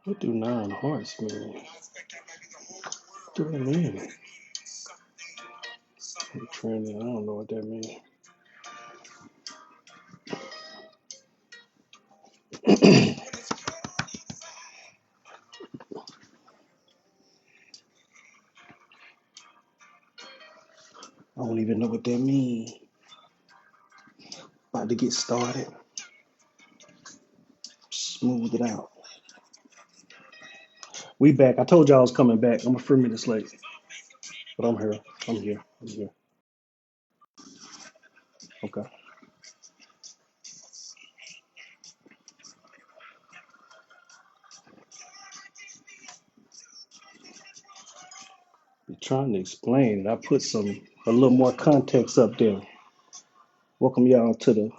What do nine hearts mean? What do that mean? Trinity, I don't know what that means. I don't even know what that means. About to get started. Smooth it out. We back. I told y'all I was coming back. I'm a few minutes late, but I'm here. I'm here. I'm here. Okay. I'm trying to explain it. I put a little more context up there. Welcome y'all to the.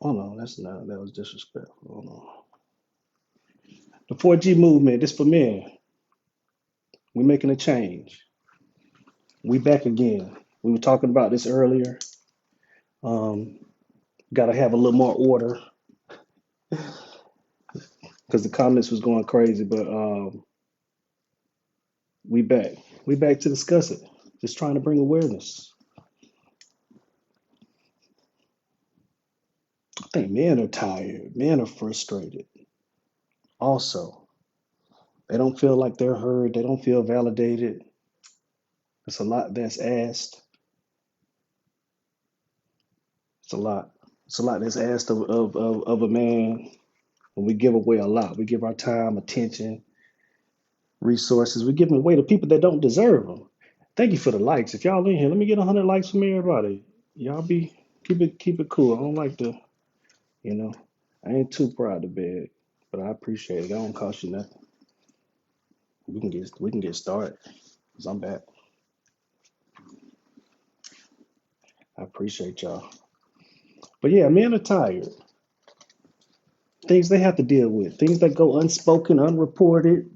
Oh no, that's not. That was disrespectful. Oh no. The 4G movement. This for men. We're making a change. We back again. We were talking about this earlier. Um, Got to have a little more order because the comments was going crazy. But we back. We back to discuss it. Just trying to bring awareness. I think men are tired. Men are frustrated. Also, they don't feel like they're heard. They don't feel validated. It's a lot that's asked. It's a lot. It's a lot that's asked of a man. And we give away a lot. We give our time, attention, resources. We give them away to people that don't deserve them. Thank you for the likes. If y'all in here, let me get 100 likes from everybody. Y'all be keep it cool. I don't like to, you know, I ain't too proud to beg, but I appreciate it. That don't cost you nothing. We can get started. Cause I'm back. I appreciate y'all. But yeah, men are tired. Things they have to deal with. Things that go unspoken, unreported.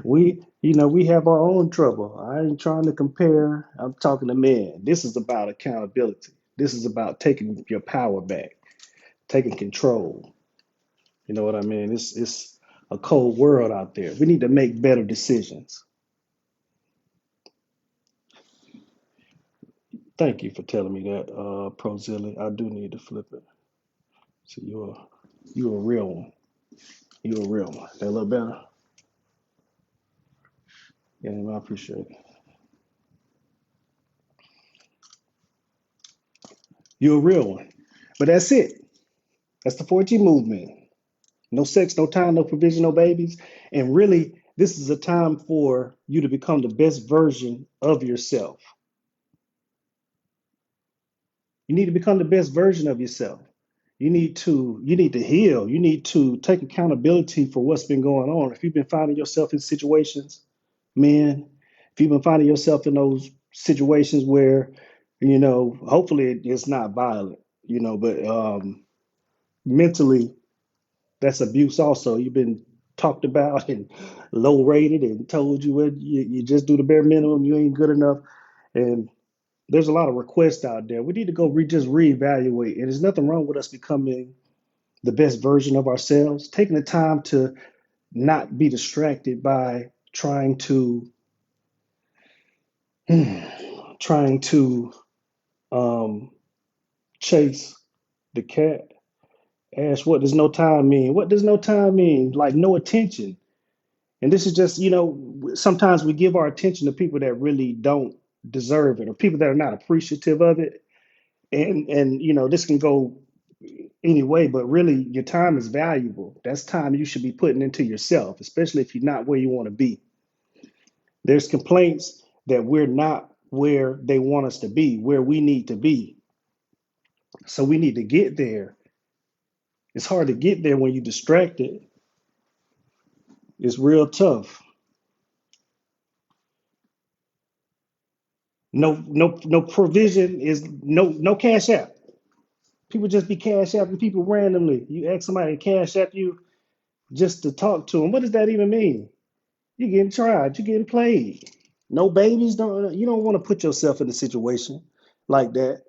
We have our own trouble. I ain't trying to compare. I'm talking to men. This is about accountability. This is about taking your power back, taking control. You know what I mean? It's a cold world out there. We need to make better decisions. Thank you for telling me that, Prozilli. I do need to flip it. So you're a real one. You're a real one. That a little better? Yeah, I appreciate it. You're a real one. But that's it. That's the 4G movement. No sex, no time, no provision, no babies. And really, this is a time for you to become the best version of yourself. You need to become the best version of yourself. You need to heal. You need to take accountability for what's been going on. If you've been finding yourself in situations, men, if you've been finding yourself in those situations where, hopefully it's not violent, but mentally that's abuse also. You've been talked about and low rated and told you just do the bare minimum, you ain't good enough. And there's a lot of requests out there. We need to go just reevaluate. And there's nothing wrong with us becoming the best version of ourselves, taking the time to not be distracted by trying to um, chase the cat. Ask, what does no time mean? What does no time mean? Like no attention. And this is just, sometimes we give our attention to people that really don't deserve it or people that are not appreciative of it. And this can go any way, but really your time is valuable. That's time you should be putting into yourself, especially if you're not where you want to be. There's complaints that we're not where they want us to be, where we need to be. So we need to get there. It's hard to get there when you're distracted. It's real tough. No provision is no cash app. People just be cash apping people randomly. You ask somebody to cash app you just to talk to them. What does that even mean? You're getting tried. You're getting played. No babies. Don't you don't want to put yourself in a situation like that.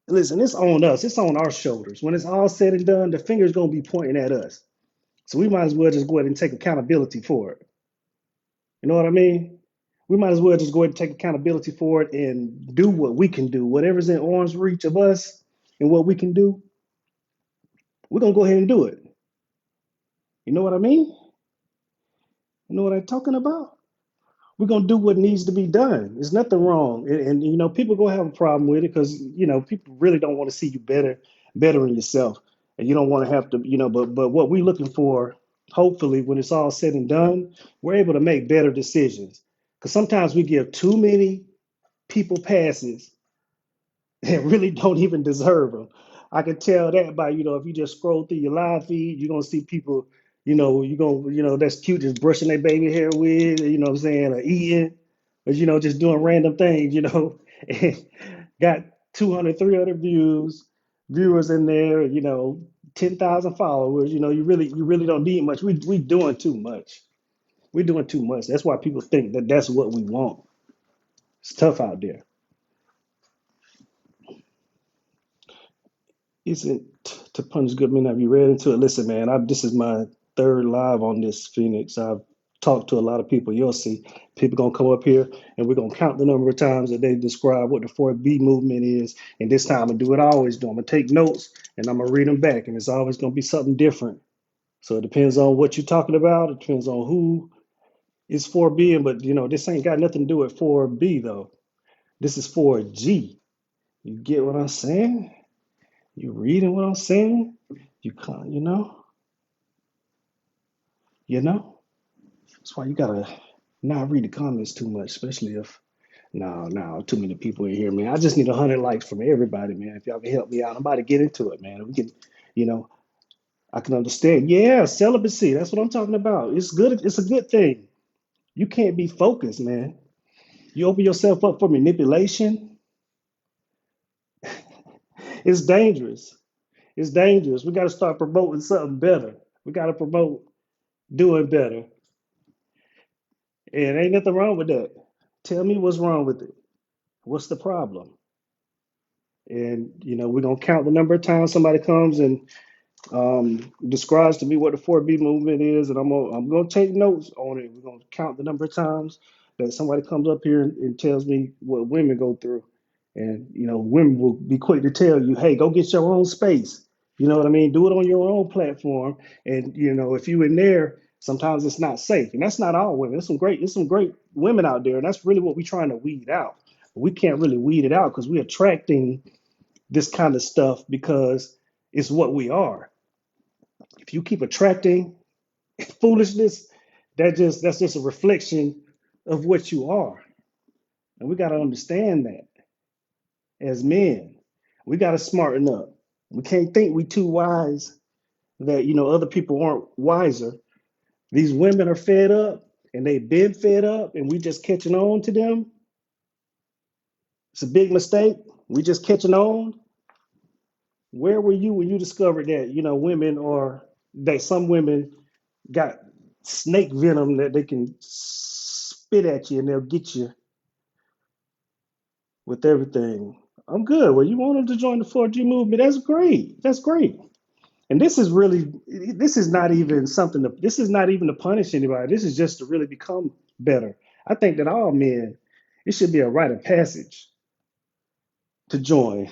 Listen, it's on us. It's on our shoulders. When it's all said and done, the finger's gonna be pointing at us. So we might as well just go ahead and take accountability for it. You know what I mean? We might as well just go ahead and take accountability for it and do what we can do. Whatever's in arm's reach of us and what we can do, we're gonna go ahead and do it. You know what I mean? You know what I'm talking about? We're gonna do what needs to be done. There's nothing wrong, and you know people gonna have a problem with it because you know people really don't want to see you better in yourself, and you don't want to have to, you know. But what we're looking for, hopefully, when it's all said and done, we're able to make better decisions. Because sometimes we give too many people passes that really don't even deserve them. I can tell that by, you know, if you just scroll through your live feed, you're gonna see people, that's cute, just brushing their baby hair with, you know what I'm saying, or eating, or just doing random things, and got 200, 300 viewers in there, 10,000 followers. You really don't need much. We doing too much. We're doing too much. That's why people think that that's what we want. It's tough out there. Isn't to punish good men? Have you read into it? Listen, man, this is my third live on this, Phoenix. I've talked to a lot of people. You'll see people gonna come up here and we're gonna count the number of times that they describe what the 4B movement is. And this time I'm gonna do what I always do. I'm gonna take notes and I'm gonna read them back, and it's always gonna be something different. So it depends on what you're talking about. It depends on who is 4B, but this ain't got nothing to do with 4B though. This is 4G. You get what I'm saying? You reading what I'm saying? You can't, you know. That's why you gotta not read the comments too much, especially if no, too many people in here, man. I just need 100 likes from everybody, man. If y'all can help me out, I'm about to get into it, man. We can, you know, I can understand. Yeah, celibacy. That's what I'm talking about. It's good. It's a good thing. You can't be focused, man. You open yourself up for manipulation. It's dangerous. It's dangerous. We got to start promoting something better. We got to promote doing better. And ain't nothing wrong with that. Tell me what's wrong with it. What's the problem? And we're gonna count the number of times somebody comes and describes to me what the 4B movement is, and I'm gonna take notes on it. We're gonna count the number of times that somebody comes up here and tells me what women go through, and women will be quick to tell you, "Hey, go get your own space." You know what I mean? Do it on your own platform, and if you in there, sometimes it's not safe, and that's not all women. There's some great women out there, and that's really what we're trying to weed out. But we can't really weed it out because we're attracting this kind of stuff because it's what we are. If you keep attracting foolishness, that's just a reflection of what you are. And we got to understand that as men. We got to smarten up. We can't think we too wise that other people aren't wiser. These women are fed up and they've been fed up and we just catching on to them. It's a big mistake. We just catching on. Where were you when you discovered that women are that some women got snake venom that they can spit at you and they'll get you with everything? I'm good. Well, you want them to join the 4G movement? That's great. That's great. And this is not even something this is not even to punish anybody. This is just to really become better. I think that all men, it should be a rite of passage to join.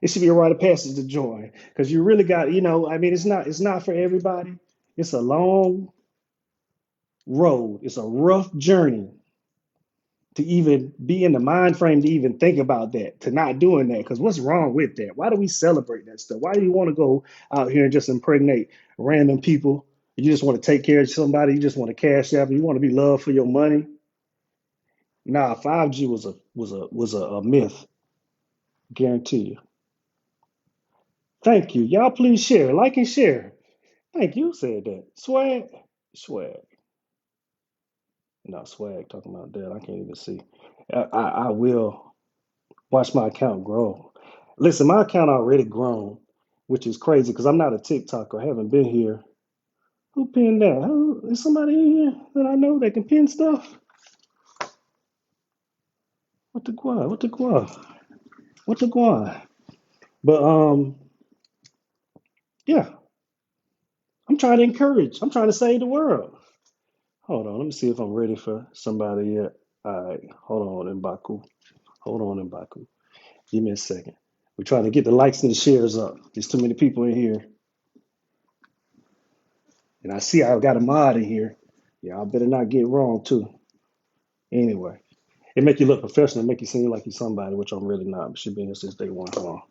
It should be a rite of passage to join because you really got, I mean, it's not for everybody. It's a long road. It's a rough journey to even be in the mind frame to even think about that, to not doing that. Because what's wrong with that? Why do we celebrate that stuff? Why do you want to go out here and just impregnate random people? You just want to take care of somebody. You just want to cash out. You want to be loved for your money. Nah, 5G was a myth. Guarantee you. Thank you. Y'all please share, like and share. Thank you. Who said that? Swag. Swag. No, swag talking about that. I can't even see. I will watch my account grow. Listen, my account already grown, which is crazy because I'm not a TikToker. I haven't been here. Who pinned that? Is somebody in here that I know that can pin stuff? What the guan? What the guan? What the guan? But yeah, trying to encourage. I'm trying to save the world. Hold on, let me see if I'm ready for somebody yet. All right, hold on, Mbaku. Hold on, Mbaku. Give me a second. We're trying to get the likes and the shares up. There's too many people in here. And I see I've got a mod in here. Yeah, I better not get wrong too. Anyway, it make you look professional, make you seem like you're somebody, which I'm really not. Should be here since day one. Hold on.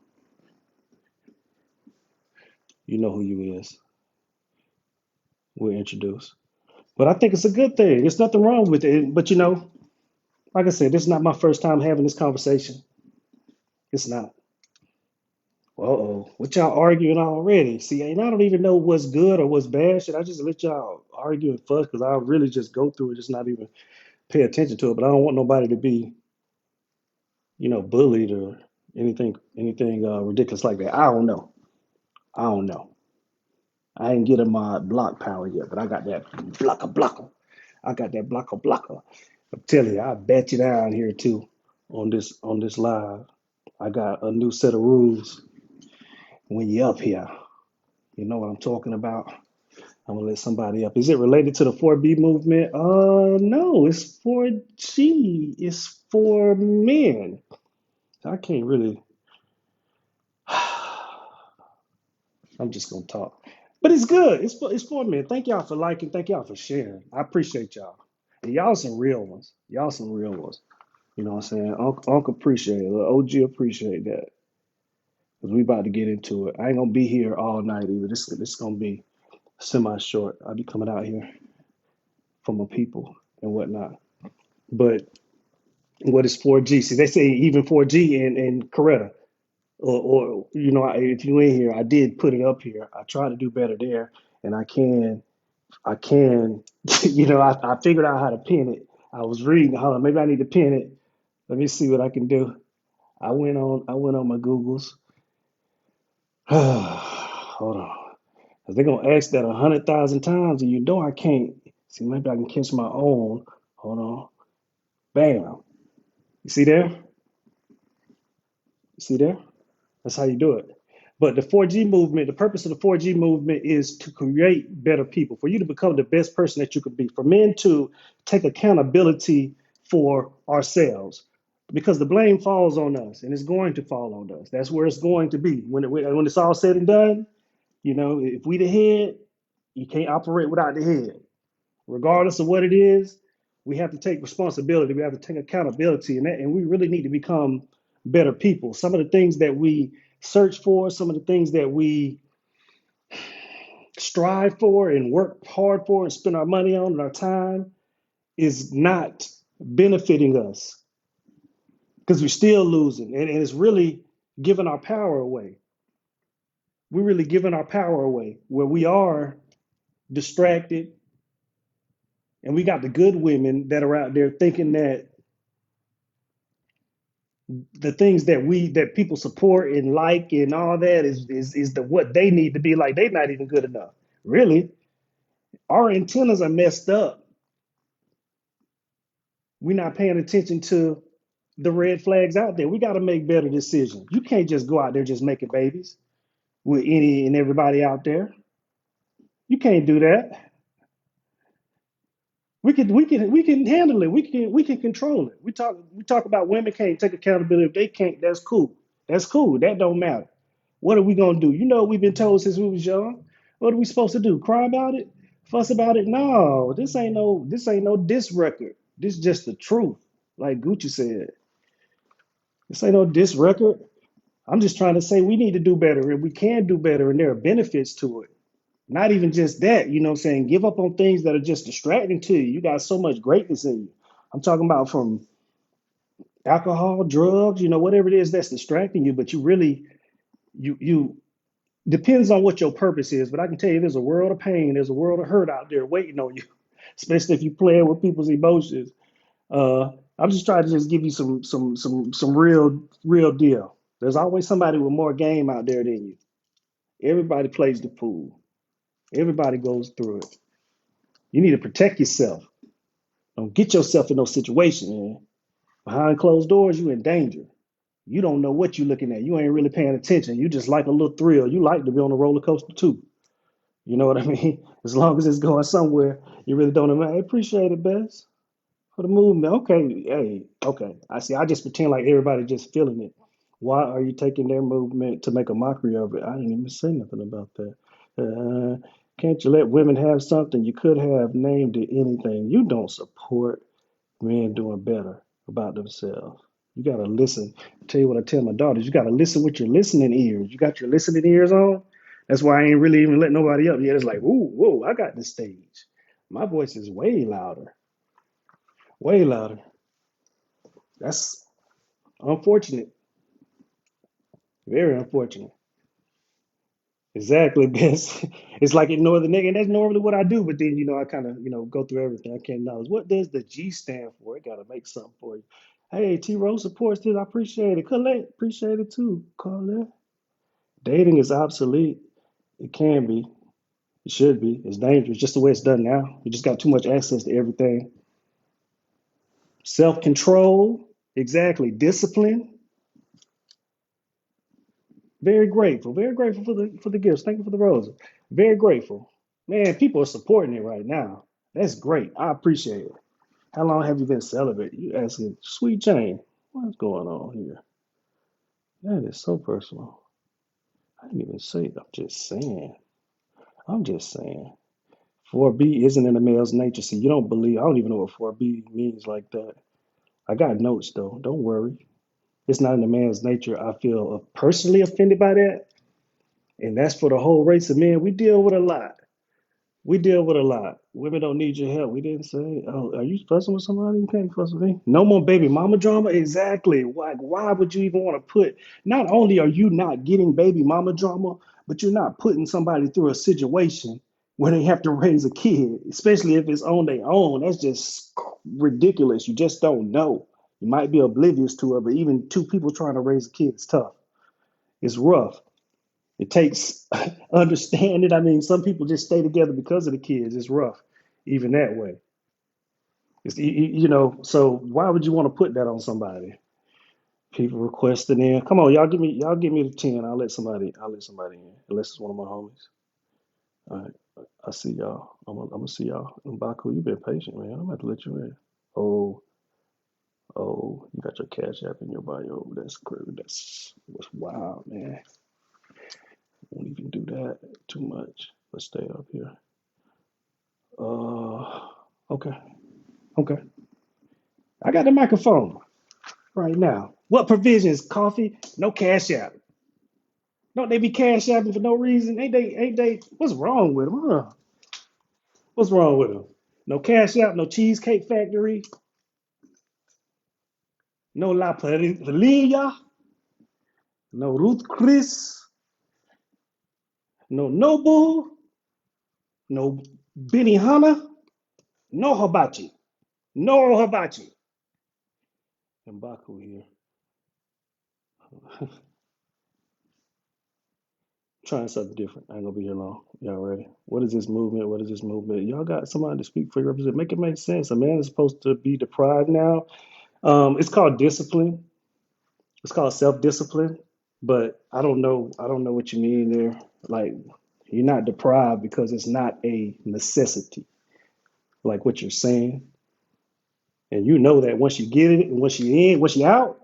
You know who you is. We'll introduce. But I think it's a good thing. There's nothing wrong with it. But like I said, this is not my first time having this conversation. It's not. Uh-oh. What y'all arguing already? See, and I don't even know what's good or what's bad. Should I just let y'all argue and fuss? Because I'll really just go through it, just not even pay attention to it. But I don't want nobody to be, bullied or anything ridiculous like that. I don't know. I don't know. I ain't get my block power yet, but I got that blocker. I got that blocker. I'm telling you, I bet you down here too on this live. I got a new set of rules when you up here. You know what I'm talking about? I'm gonna let somebody up. Is it related to the 4B movement? No, it's 4G. It's for men. I can't really. I'm just gonna talk, but it's good. It's for men. Thank y'all for liking. Thank y'all for sharing. I appreciate y'all. And y'all some real ones. Y'all some real ones. You know what I'm saying? Uncle appreciate it. OG appreciate that. Because we about to get into it. I ain't gonna be here all night either. This is gonna be semi short. I'll be coming out here for my people and whatnot. But what is 4G? See, they say even 4G in Coretta. Or if you in here, I did put it up here. I try to do better there, and I can. I figured out how to pin it. I was reading. Hold on, maybe I need to pin it. Let me see what I can do. I went on my Googles. Hold on. 'Cause they're gonna ask that 100,000 times, and I can't. See, maybe I can catch my own. Hold on. Bam. You see there? You see there? That's how you do it. But the 4G movement, the purpose of the 4G movement is to create better people, for you to become the best person that you could be, for men to take accountability for ourselves. Because the blame falls on us, and it's going to fall on us. That's where it's going to be. When it's all said and done, if we the head, you can't operate without the head. Regardless of what it is, we have to take responsibility. We have to take accountability, and we really need to become better people. Some of the things that we search for, some of the things that we strive for and work hard for and spend our money on and our time is not benefiting us because we're still losing, and it's really giving our power away. We're really giving our power away where we are distracted, and we got the good women that are out there thinking that the things that people support and like and all that is the what they need to be like. They're not even good enough. Really, our antennas are messed up. We're not paying attention to the red flags out there. We got to make better decisions. You can't just go out there just making babies with any and everybody out there. You can't do that. We can handle it. We can control it. We talk about women can't take accountability. If they can't, that's cool. That's cool. That don't matter. What are we gonna do? We've been told since we was young. What are we supposed to do? Cry about it? Fuss about it? No, this ain't no diss record. This is just the truth. Like Gucci said, this ain't no diss record. I'm just trying to say we need to do better and we can do better and there are benefits to it. Not even just that, what I'm saying? Give up on things that are just distracting to you. You got so much greatness in you. I'm talking about from alcohol, drugs, whatever it is that's distracting you, but you really you depends on what your purpose is, but I can tell you there's a world of pain, there's a world of hurt out there waiting on you, especially if you play with people's emotions. I'm just trying to just give you some real deal. There's always somebody with more game out there than you. Everybody plays the pool. Everybody goes through it. You need to protect yourself. Don't get yourself in those situations, man. Behind closed doors, you in danger. You don't know what you're looking at. You ain't really paying attention. You just like a little thrill. You like to be on a roller coaster too. You know what I mean? As long as it's going somewhere, you really don't know. I appreciate it, Bess, for the movement. Okay, hey, okay. I see. I just pretend like everybody just feeling it. Why are you taking their movement to make a mockery of it? I didn't even say nothing about that. Can't you let women have something? You could have named it anything. You don't support men doing better about themselves. You gotta listen. Tell you what I tell my daughters. You gotta listen with your listening ears. You got your listening ears on. That's why I ain't really even let nobody up yet. It's like, ooh, whoa, I got the stage. My voice is way louder, way louder. That's unfortunate, very unfortunate. Exactly, Bess. It's like ignore the nigga, and that's normally what I do. But then, I kind of, go through everything. I can't acknowledge what does the G stand for. It gotta make something for you. Hey, T Rose supports this. I appreciate it. Colette, appreciate it too. Colette. Dating is obsolete. It can be. It should be. It's dangerous. Just the way it's done now. We just got too much access to everything. Self control. Exactly. Discipline. Very grateful. Very grateful for the gifts. Thank you for the roses. Very grateful. Man, people are supporting it right now. That's great. I appreciate it. How long have you been celibate? You asking Sweet Jane. What's going on here? That is so personal. I didn't even say it. I'm just saying. I'm just saying. 4B isn't in a male's nature. See, you don't believe. I don't even know what 4B means like that. I got notes though. Don't worry. It's not in a man's nature. I feel personally offended by that. And that's for the whole race of men. We deal with a lot. We deal with a lot. Women don't need your help. We didn't say, oh, are you fussing with somebody? You can't fuss with me. No more baby mama drama. Exactly. Why would you even want to put, not only are you not getting baby mama drama, but you're not putting somebody through a situation where they have to raise a kid, especially if it's on their own. That's just ridiculous. You just don't know. You might be oblivious to it, but even two people trying to raise a kid is tough. It's rough. It takes understanding. I mean, some people just stay together because of the kids. It's rough, even that way. So why would you want to put that on somebody? People requesting in. Come on, y'all give me the 10. I'll let somebody in. Unless it's one of my homies. All right. I see y'all. I'm gonna see y'all. Mbaku, you've been patient, man. I'm about to let you in. Oh, oh, you got your cash app in your bio. That's crazy. What's wild, man. Won't even do that too much. Let's stay up here. Okay, okay. I got the microphone right now. What provisions? Coffee? No cash app. Don't they be cash apping for no reason? Ain't they? Ain't they? What's wrong with them? Huh? What's wrong with them? No cash app. No cheesecake factory. No La Perilla. No Ruth Chris. No Noble. No Benihana. No hibachi. No hibachi. Mbaku here. Trying something different. I ain't gonna be here long. Y'all ready? What is this movement? What is this movement? Y'all got somebody to speak for your represent. Make it make sense. A man is supposed to be deprived now. It's called discipline. It's called self-discipline. But I don't know what you mean there. Like you're not deprived because it's not a necessity, like what you're saying. And you know that once you get it, and once you out,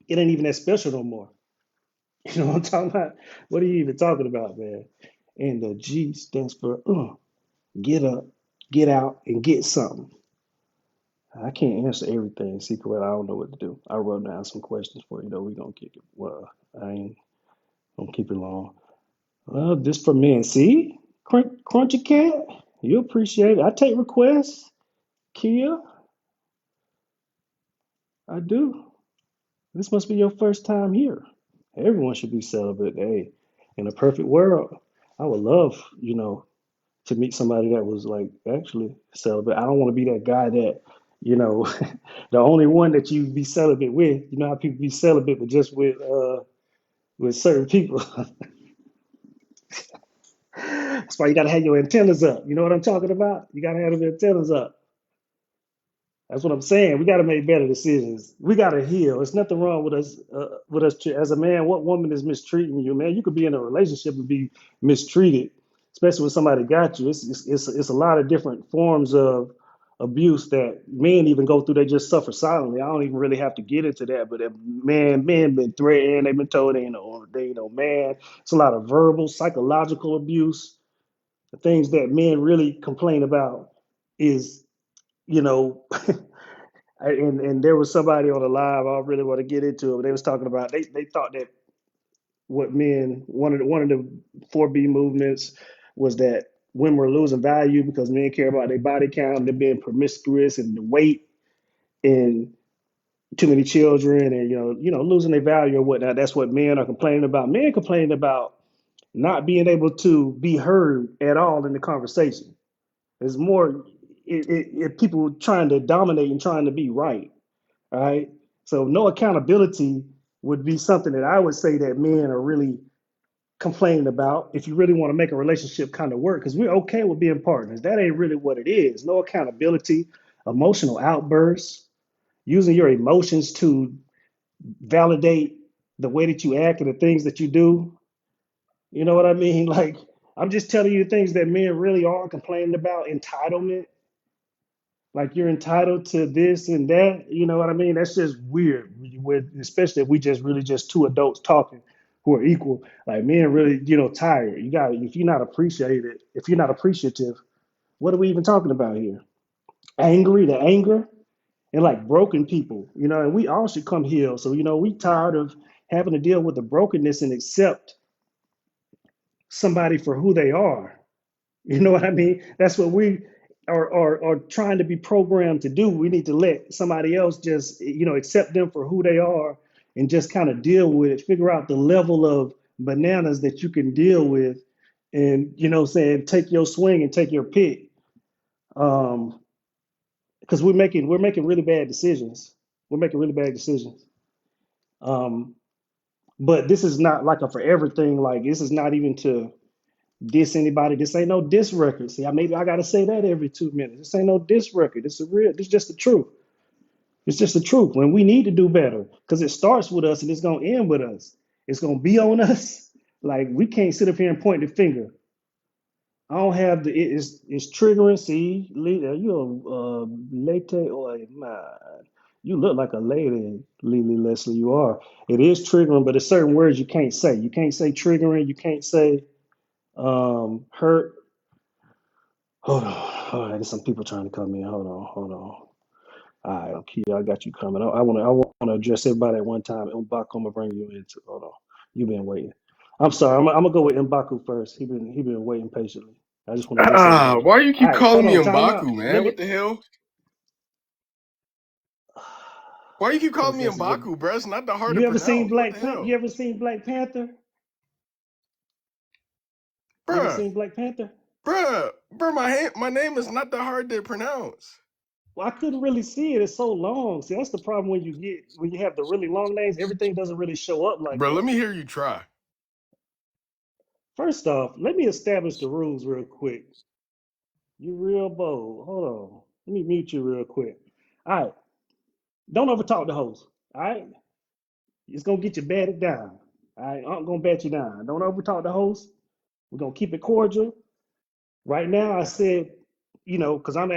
it ain't even that special no more. You know what I'm talking about? What are you even talking about, man? And the G stands for get up, get out, and get something. I can't answer everything, secret. I don't know what to do. I wrote down some questions for you, though. We're going to kick it. Well, I ain't going to keep it long. Well, this for men. See? Crunchy Cat, you appreciate it. I take requests. Kia, I do. This must be your first time here. Everyone should be celibate. Hey, in a perfect world, I would love, to meet somebody that was like actually celibate. I don't want to be that guy that, you know, the only one that you be celibate with. You know how people be celibate, but just with certain people. That's why you gotta have your antennas up. You know what I'm talking about? You gotta have the antennas up. That's what I'm saying. We gotta make better decisions. We gotta heal. There's nothing wrong with us. As a man, what woman is mistreating you, man? You could be in a relationship and be mistreated. especially when somebody got you. It's a lot of different forms of abuse that men even go through. They just suffer silently. I don't even really have to get into that, but men been threatened. They've been told they man. It's a lot of verbal, psychological abuse. The things that men really complain about is, you know, and there was somebody on the live. I don't really want to get into it, but they was talking about they thought that what men one of the 4B movements was that women were losing value because men care about their body count, they're being promiscuous and the weight and too many children and losing their value or whatnot. That's what men are complaining about. Men complaining about not being able to be heard at all in the conversation. It's more people trying to dominate and trying to be right. All right. So no accountability would be something that I would say that men are really complaining about if you really want to make a relationship kind of work, because we're okay with being partners. That ain't really what it is. No accountability, emotional outbursts, using your emotions to validate the way that you act and the things that you do. You know what I mean? Like, I'm just telling you things that men really are complaining about. Entitlement, like you're entitled to this and that. You know what I mean? That's just weird. Especially if we just really just two adults talking who are equal. Like men really, tired. You got if you're not appreciated, if you're not appreciative, what are we even talking about here? Angry, the anger, and like broken people. And we all should come healed. So we tired of having to deal with the brokenness and accept somebody for who they are. You know what I mean? That's what we are trying to be programmed to do. We need to let somebody else just, accept them for who they are and just kind of deal with it, figure out the level of bananas that you can deal with and, saying, take your swing and take your pick. Um, because we're making really bad decisions. We're making really bad decisions. Um, but this is not like a forever thing. Like this is not even to diss anybody. This ain't no diss record. See, maybe I gotta say that every 2 minutes. This ain't no diss record. This is just the truth. It's just the truth. When we need to do better, because it starts with us and it's gonna end with us. It's gonna be on us. Like we can't sit up here and point the finger. I don't have it's triggering. See, you a late or man. You look like a lady, Lily Leslie. You are. It is triggering, but there's certain words you can't say. You can't say triggering. You can't say hurt. Hold on. All right, there's some people trying to come in. Hold on, hold on. All right, Kia, I got you coming. I want to address everybody at one time. M'Baku, I'm gonna bring you into. Hold on, you've been waiting. I'm sorry. I'm gonna go with M'Baku first. He been waiting patiently. I just want to address Ah, everybody. why you All keep right, calling hold me on. Time out. M'Baku, man? Let me. What the hell? Why you keep calling Cause me that's what. M'Baku, bro? It's not that hard to You ever seen pronounce. What the Black Panther? hell? You ever seen Black Panther? You ever Bruh, seen Black Panther? bruh, my name is not that hard to pronounce. Well, I couldn't really see it. It's so long. See, that's the problem when you have the really long names. Everything doesn't really show up like Bro, let that. me hear you try. First off, let me establish the rules real quick. You real bold. Hold on. Let me mute you real quick. All right. Don't overtalk the host. All right. It's gonna get you batted down. All right. I'm gonna bat you down. Don't overtalk the host. We're gonna keep it cordial. Right now, I said, because I'm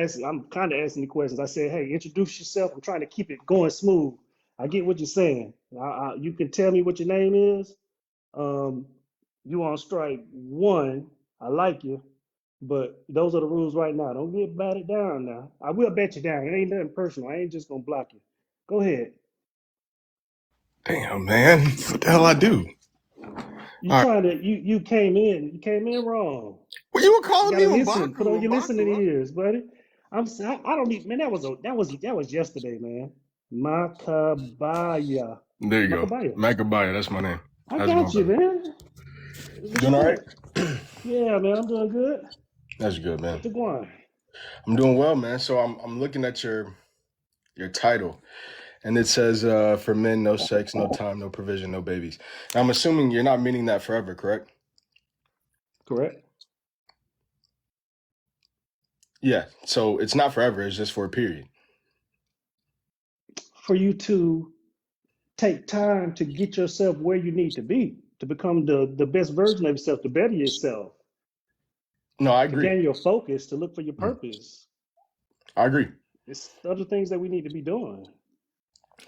kind of asking the questions. I said, hey, introduce yourself. I'm trying to keep it going smooth. I get what you're saying. You can tell me what your name is. Um, you on strike one. I like you. But those are the rules right now. Don't get batted down now. I will bet you down. It ain't nothing personal. I ain't just gonna block you. Go ahead. Damn, man. What the hell I do? You All right. trying to you came in wrong. Well, you were You calling me gotta listen. Put on M'Baku, your listening M'Baku. ears, buddy. I don't even man, that was yesterday, man. Makabaya. There you go. Makabaya. Macabaya, that's my name. I How's it going, got you, brother? man. Doing all right? Respect. Yeah, man, I'm doing good. That's good, man. What you going? I'm doing well, man. So I'm looking at your title, and it says for men, no sex, no time, no provision, no babies. Now, I'm assuming you're not meaning that forever, correct? Correct. Yeah. So it's not forever. It's just for a period. For you to take time to get yourself where you need to be to become the best version of yourself, to better yourself. No, I to agree. gain your focus, to look for your Mm. purpose. I agree. It's other things that we need to be doing.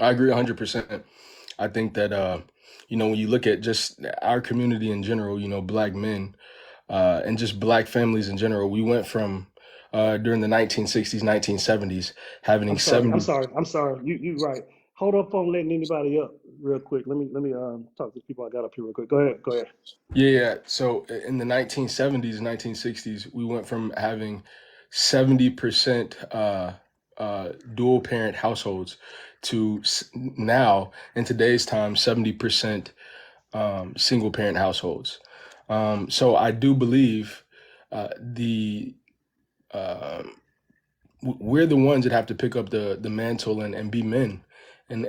I agree 100%. I think that when you look at just our community in general, black men, and just black families in general, we went from during the 1960s, 1970s having I'm sorry. I'm 70. sorry. I'm sorry. You right. Hold up on letting anybody up real quick. Let me talk to the people I got up here real quick. Go ahead. Go ahead. Yeah, yeah. So in the 1970s, 1960s, we went from having 70% dual parent households to now in today's time 70% single parent households. So I do believe the we're the ones that have to pick up the mantle and be men, and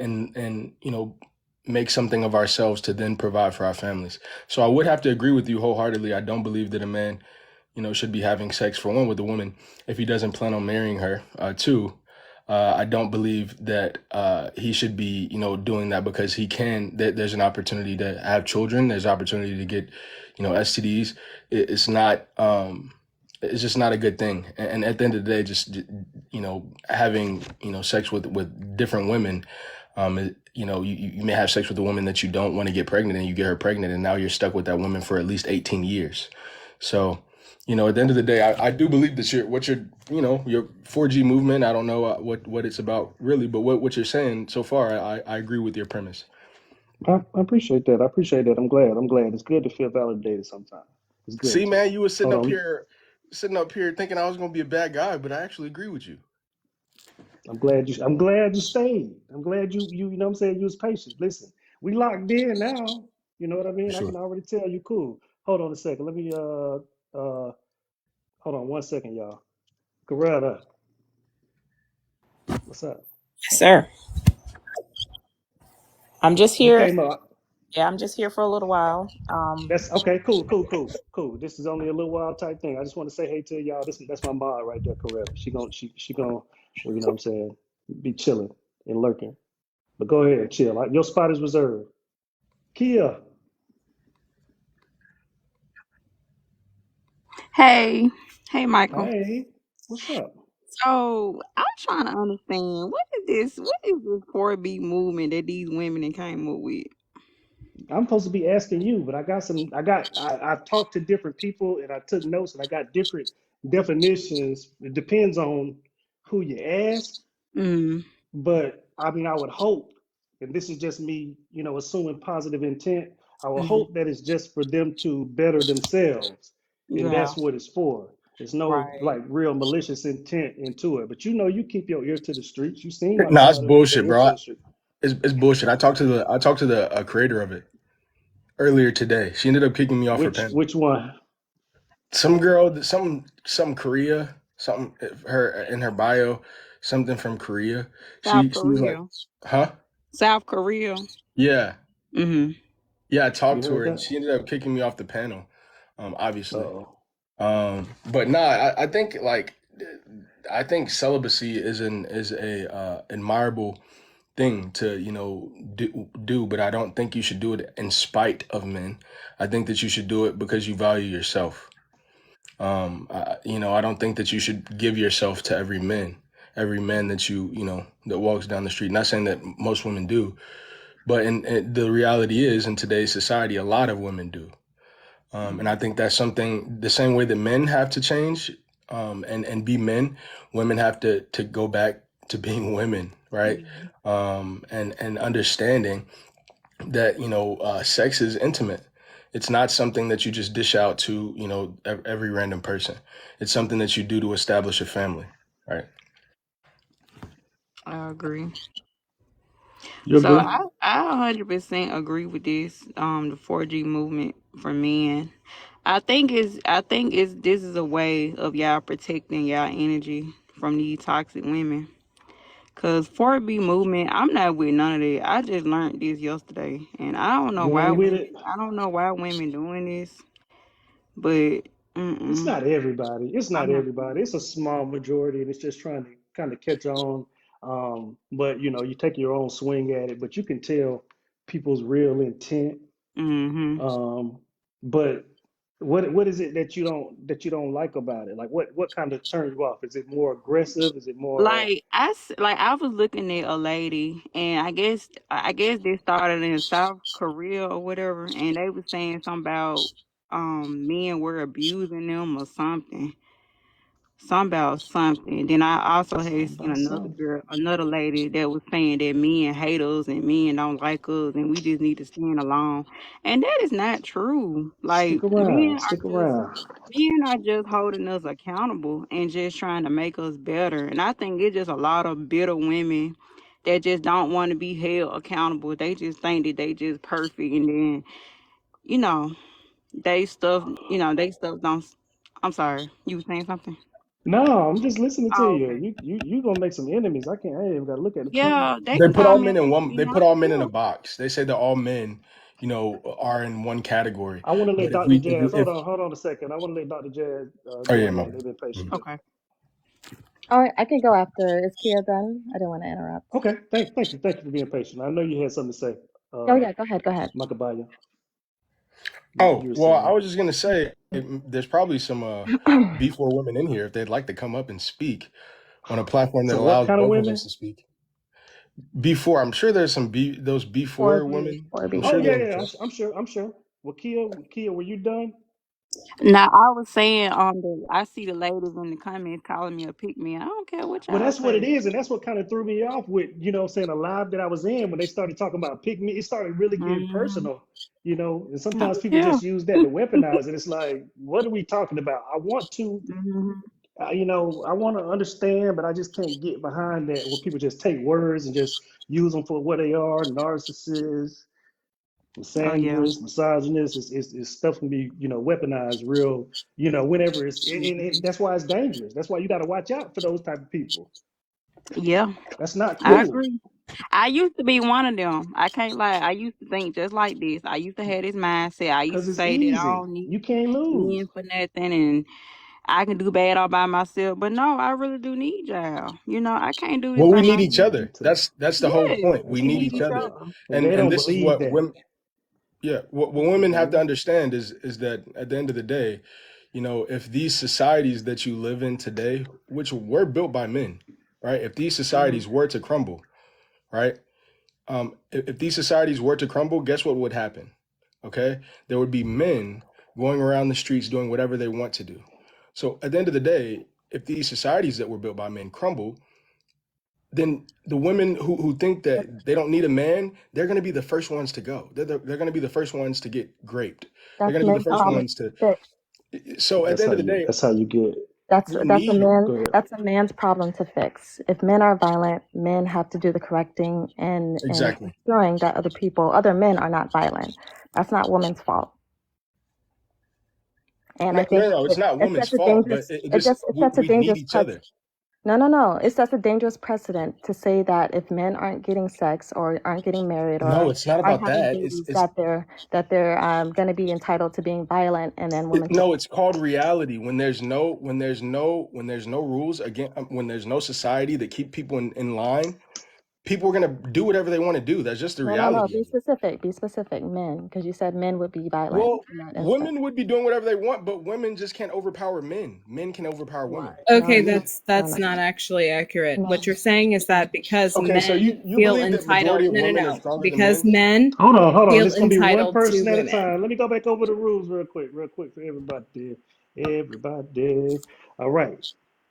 make something of ourselves to then provide for our families. So I would have to agree with you wholeheartedly. I don't believe that a man should be having sex, for one, with a woman if he doesn't plan on marrying her. Two, I don't believe that he should be, doing that because he can. There's an opportunity to have children. There's opportunity to get, STDs. It's not. It's just not a good thing. And at the end of the day, just having sex with different women. You may have sex with a woman that you don't want to get pregnant, and you get her pregnant, and now you're stuck with that woman for at least 18 years. So, at the end of the day, I do believe that your 4G movement. I don't know what it's about really, but what you're saying so far, I agree with your premise. I appreciate that. I appreciate that. I'm glad. I'm glad. It's good to feel validated sometimes. It's See, good. man, you were Hold on. sitting up here thinking I was gonna be a bad guy, but I actually agree with you. I'm glad you stayed. I'm glad you know what I'm saying, you was patient. Listen, we locked in now. You know what I For mean? I sure. can already tell you cool. Hold on a second. Let me hold on 1 second, y'all. Coretta, what's up? Yes, sir. I'm just You here. came up. Yeah, I'm just here for a little while. That's okay, cool. This is only a little while type thing. I just want to say hey to y'all. That's my mom right there, Coretta. She gonna well, you know what I'm saying, be chilling and lurking. But go ahead, chill. Your spot is reserved. Kia, Hey, hey, Michael. hey, what's up? So I'm trying to understand what is this 4B movement that these women that came up with? I'm supposed to be asking you, but I've talked to different people and I took notes and I got different definitions. It depends on who you ask, Mm, but I mean I would hope, and this is just me, assuming positive intent, I would mm, hope that it's just for them to better themselves. And yeah, that's what it's for. There's no right. like real malicious intent into it. But you keep your ear to the streets. You seem like Nah, it's somebody with your bullshit, ear bro. to the street. It's bullshit. I talked to the creator of it earlier today. She ended up kicking me off her Which panel. which one? Some girl, some Korea, something her in her bio, something from Korea. South She was like, Korea. huh? South Korea. Yeah, Mm-hmm. yeah. I You talked to heard her, and that? she ended up kicking me off the panel. Obviously. Uh-oh. But nah, I think I think celibacy is a admirable thing to do, but I don't think you should do it in spite of men. I think that you should do it because you value yourself. I don't think that you should give yourself to every man that that walks down the street. Not saying that most women do, but the reality is in today's society, a lot of women do. And I think that's something the same way that men have to change, and be men, women have to go back to being women, right? Mm-hmm. And understanding that sex is intimate. It's not something that you just dish out to every random person. It's something that you do to establish a family, right? I agree. You So agree? I 100% agree with this. The 4G movement for men. I think this is a way of y'all protecting y'all energy from these toxic women. Cause 4B movement, I'm not with none of that. I just learned this yesterday, and You ain't with it? I don't know why women doing this, but It's mm-mm, not everybody. It's not I'm not. everybody. It's a small majority, and it's just trying to kind of catch on. But you take your own swing at it, but you can tell people's real intent. Mm-hmm. Um, but What is it that you don't like about it? Like what kind of turns you off? Is it more aggressive? Is it more Like I was looking at a lady, and I guess they started in South Korea or whatever, and they was saying something about men were abusing them or something. Something about something. Then I also had something seen about another something? girl, another lady that was saying that men hate us and men don't like us and we just need to stand alone. And that is not true. Like Stick around. men are just holding us accountable and just trying to make us better. And I think it's just a lot of bitter women that just don't want to be held accountable. They just think that they just perfect, and then, you know, they stuff don't. I'm sorry, you were saying something? No, I'm just listening to Oh, you. okay. You gonna make some enemies. I ain't even gotta look at the comment. Yeah, they They put all men comment in and one. be They nice put all men in a too. box. They say that all men, are in one category. I want to let But if Dr. we, if, Jazz, if hold on a second. I want to let Dr. Jazz oh go yeah, ahead. man. They've been patient. Mhm. Okay. All right, I can go after. Is Kia done? I didn't want to interrupt. Okay, thank you for being patient. I know you had something to say, Oh uh, yeah, go ahead, go ahead. Makabaya. You Oh were well, I saying was just gonna say there's probably some B4 women in here if they'd like to come up and speak on a platform that some what allows kind of both of us women? to speak. B4, I'm sure there's some those B4 4B, women. I'm 4B. Oh sure yeah, they're in the yeah. chat. I'm sure. Well, Kia, were you done? Now I was saying I see the ladies in the comments calling me a pick me. I don't care what Well, y'all that's what it say. is, and that's what kind of threw me off with, saying a live that I was in when they started talking about pick me. It started really getting Hmm. personal, and I sometimes don't people care. just use that to weaponize it. It's like, what are we talking about? I want to, Hmm. I want to understand, but I just can't get behind that where people just take words and just use them for what they are, narcissists, Oh yeah. misandrists, misogynists. It's stuff can be, weaponized real, whenever and that's why it's dangerous. That's why you got to watch out for those type of people. Yeah, That's not I cool. agree. I used to be one of them. I can't lie. I used to think just like this. I used to have this mindset. I used Because to it's say that I easy. don't need You can't lose. men for nothing and I can do bad all by myself. But no, I really do need y'all. I can't do this Well, by we need You each myself. need other. to. That's the whole Yes, point. We That's we need need each each other. other. and they And don't this is believe what that. women what women have to Hmm. understand is that at the end of the day, if these societies that you live in today, which were built by men, right? If these Hmm. societies were to crumble, right? If these societies were to crumble, guess what would happen? Okay, there would be men going around the streets doing whatever they want to do. So at the end of the day, if these societies that were built by men crumble, then the women who think that they don't need a man, they're going to be the first ones to go. They're going to be the first ones to get raped. They're That's going to be the men's first Oh, problem ones to. to fix. So at the end of the day, That's how you get. That's we that's a need man Go ahead. that's a man's problem to fix. If men are violent, men have to do the correcting and exactly. ensuring that other men are not violent. That's not women's fault. And I No, think no, no. It's not it women's sets a fault, but dangerous it sets a we need dangerous each precedent. other. No. It sets a dangerous precedent to say that if men aren't getting sex or aren't getting married No, or it's not aren't about having that. babies, that they're going to be entitled to being violent, and then women should. No, it's called reality. When there's no rules again, when there's no society that keep people in line, people are gonna do whatever they want to do. That's just the No. reality Be of it. specific. Be specific. Men, because you said men would be violent Well, in that instance. women would be doing whatever they want, but women just can't overpower men. Men can overpower Why? women. No, Okay, no, that's not actually accurate. What no. you're saying is that because Okay, so men you feel believe that majority entitled, of women are no. stronger than Because men? men Hold on. feel It's gonna be one entitled to person at a women. time. Let me go back over the rules real quick for everybody. Everybody. All right.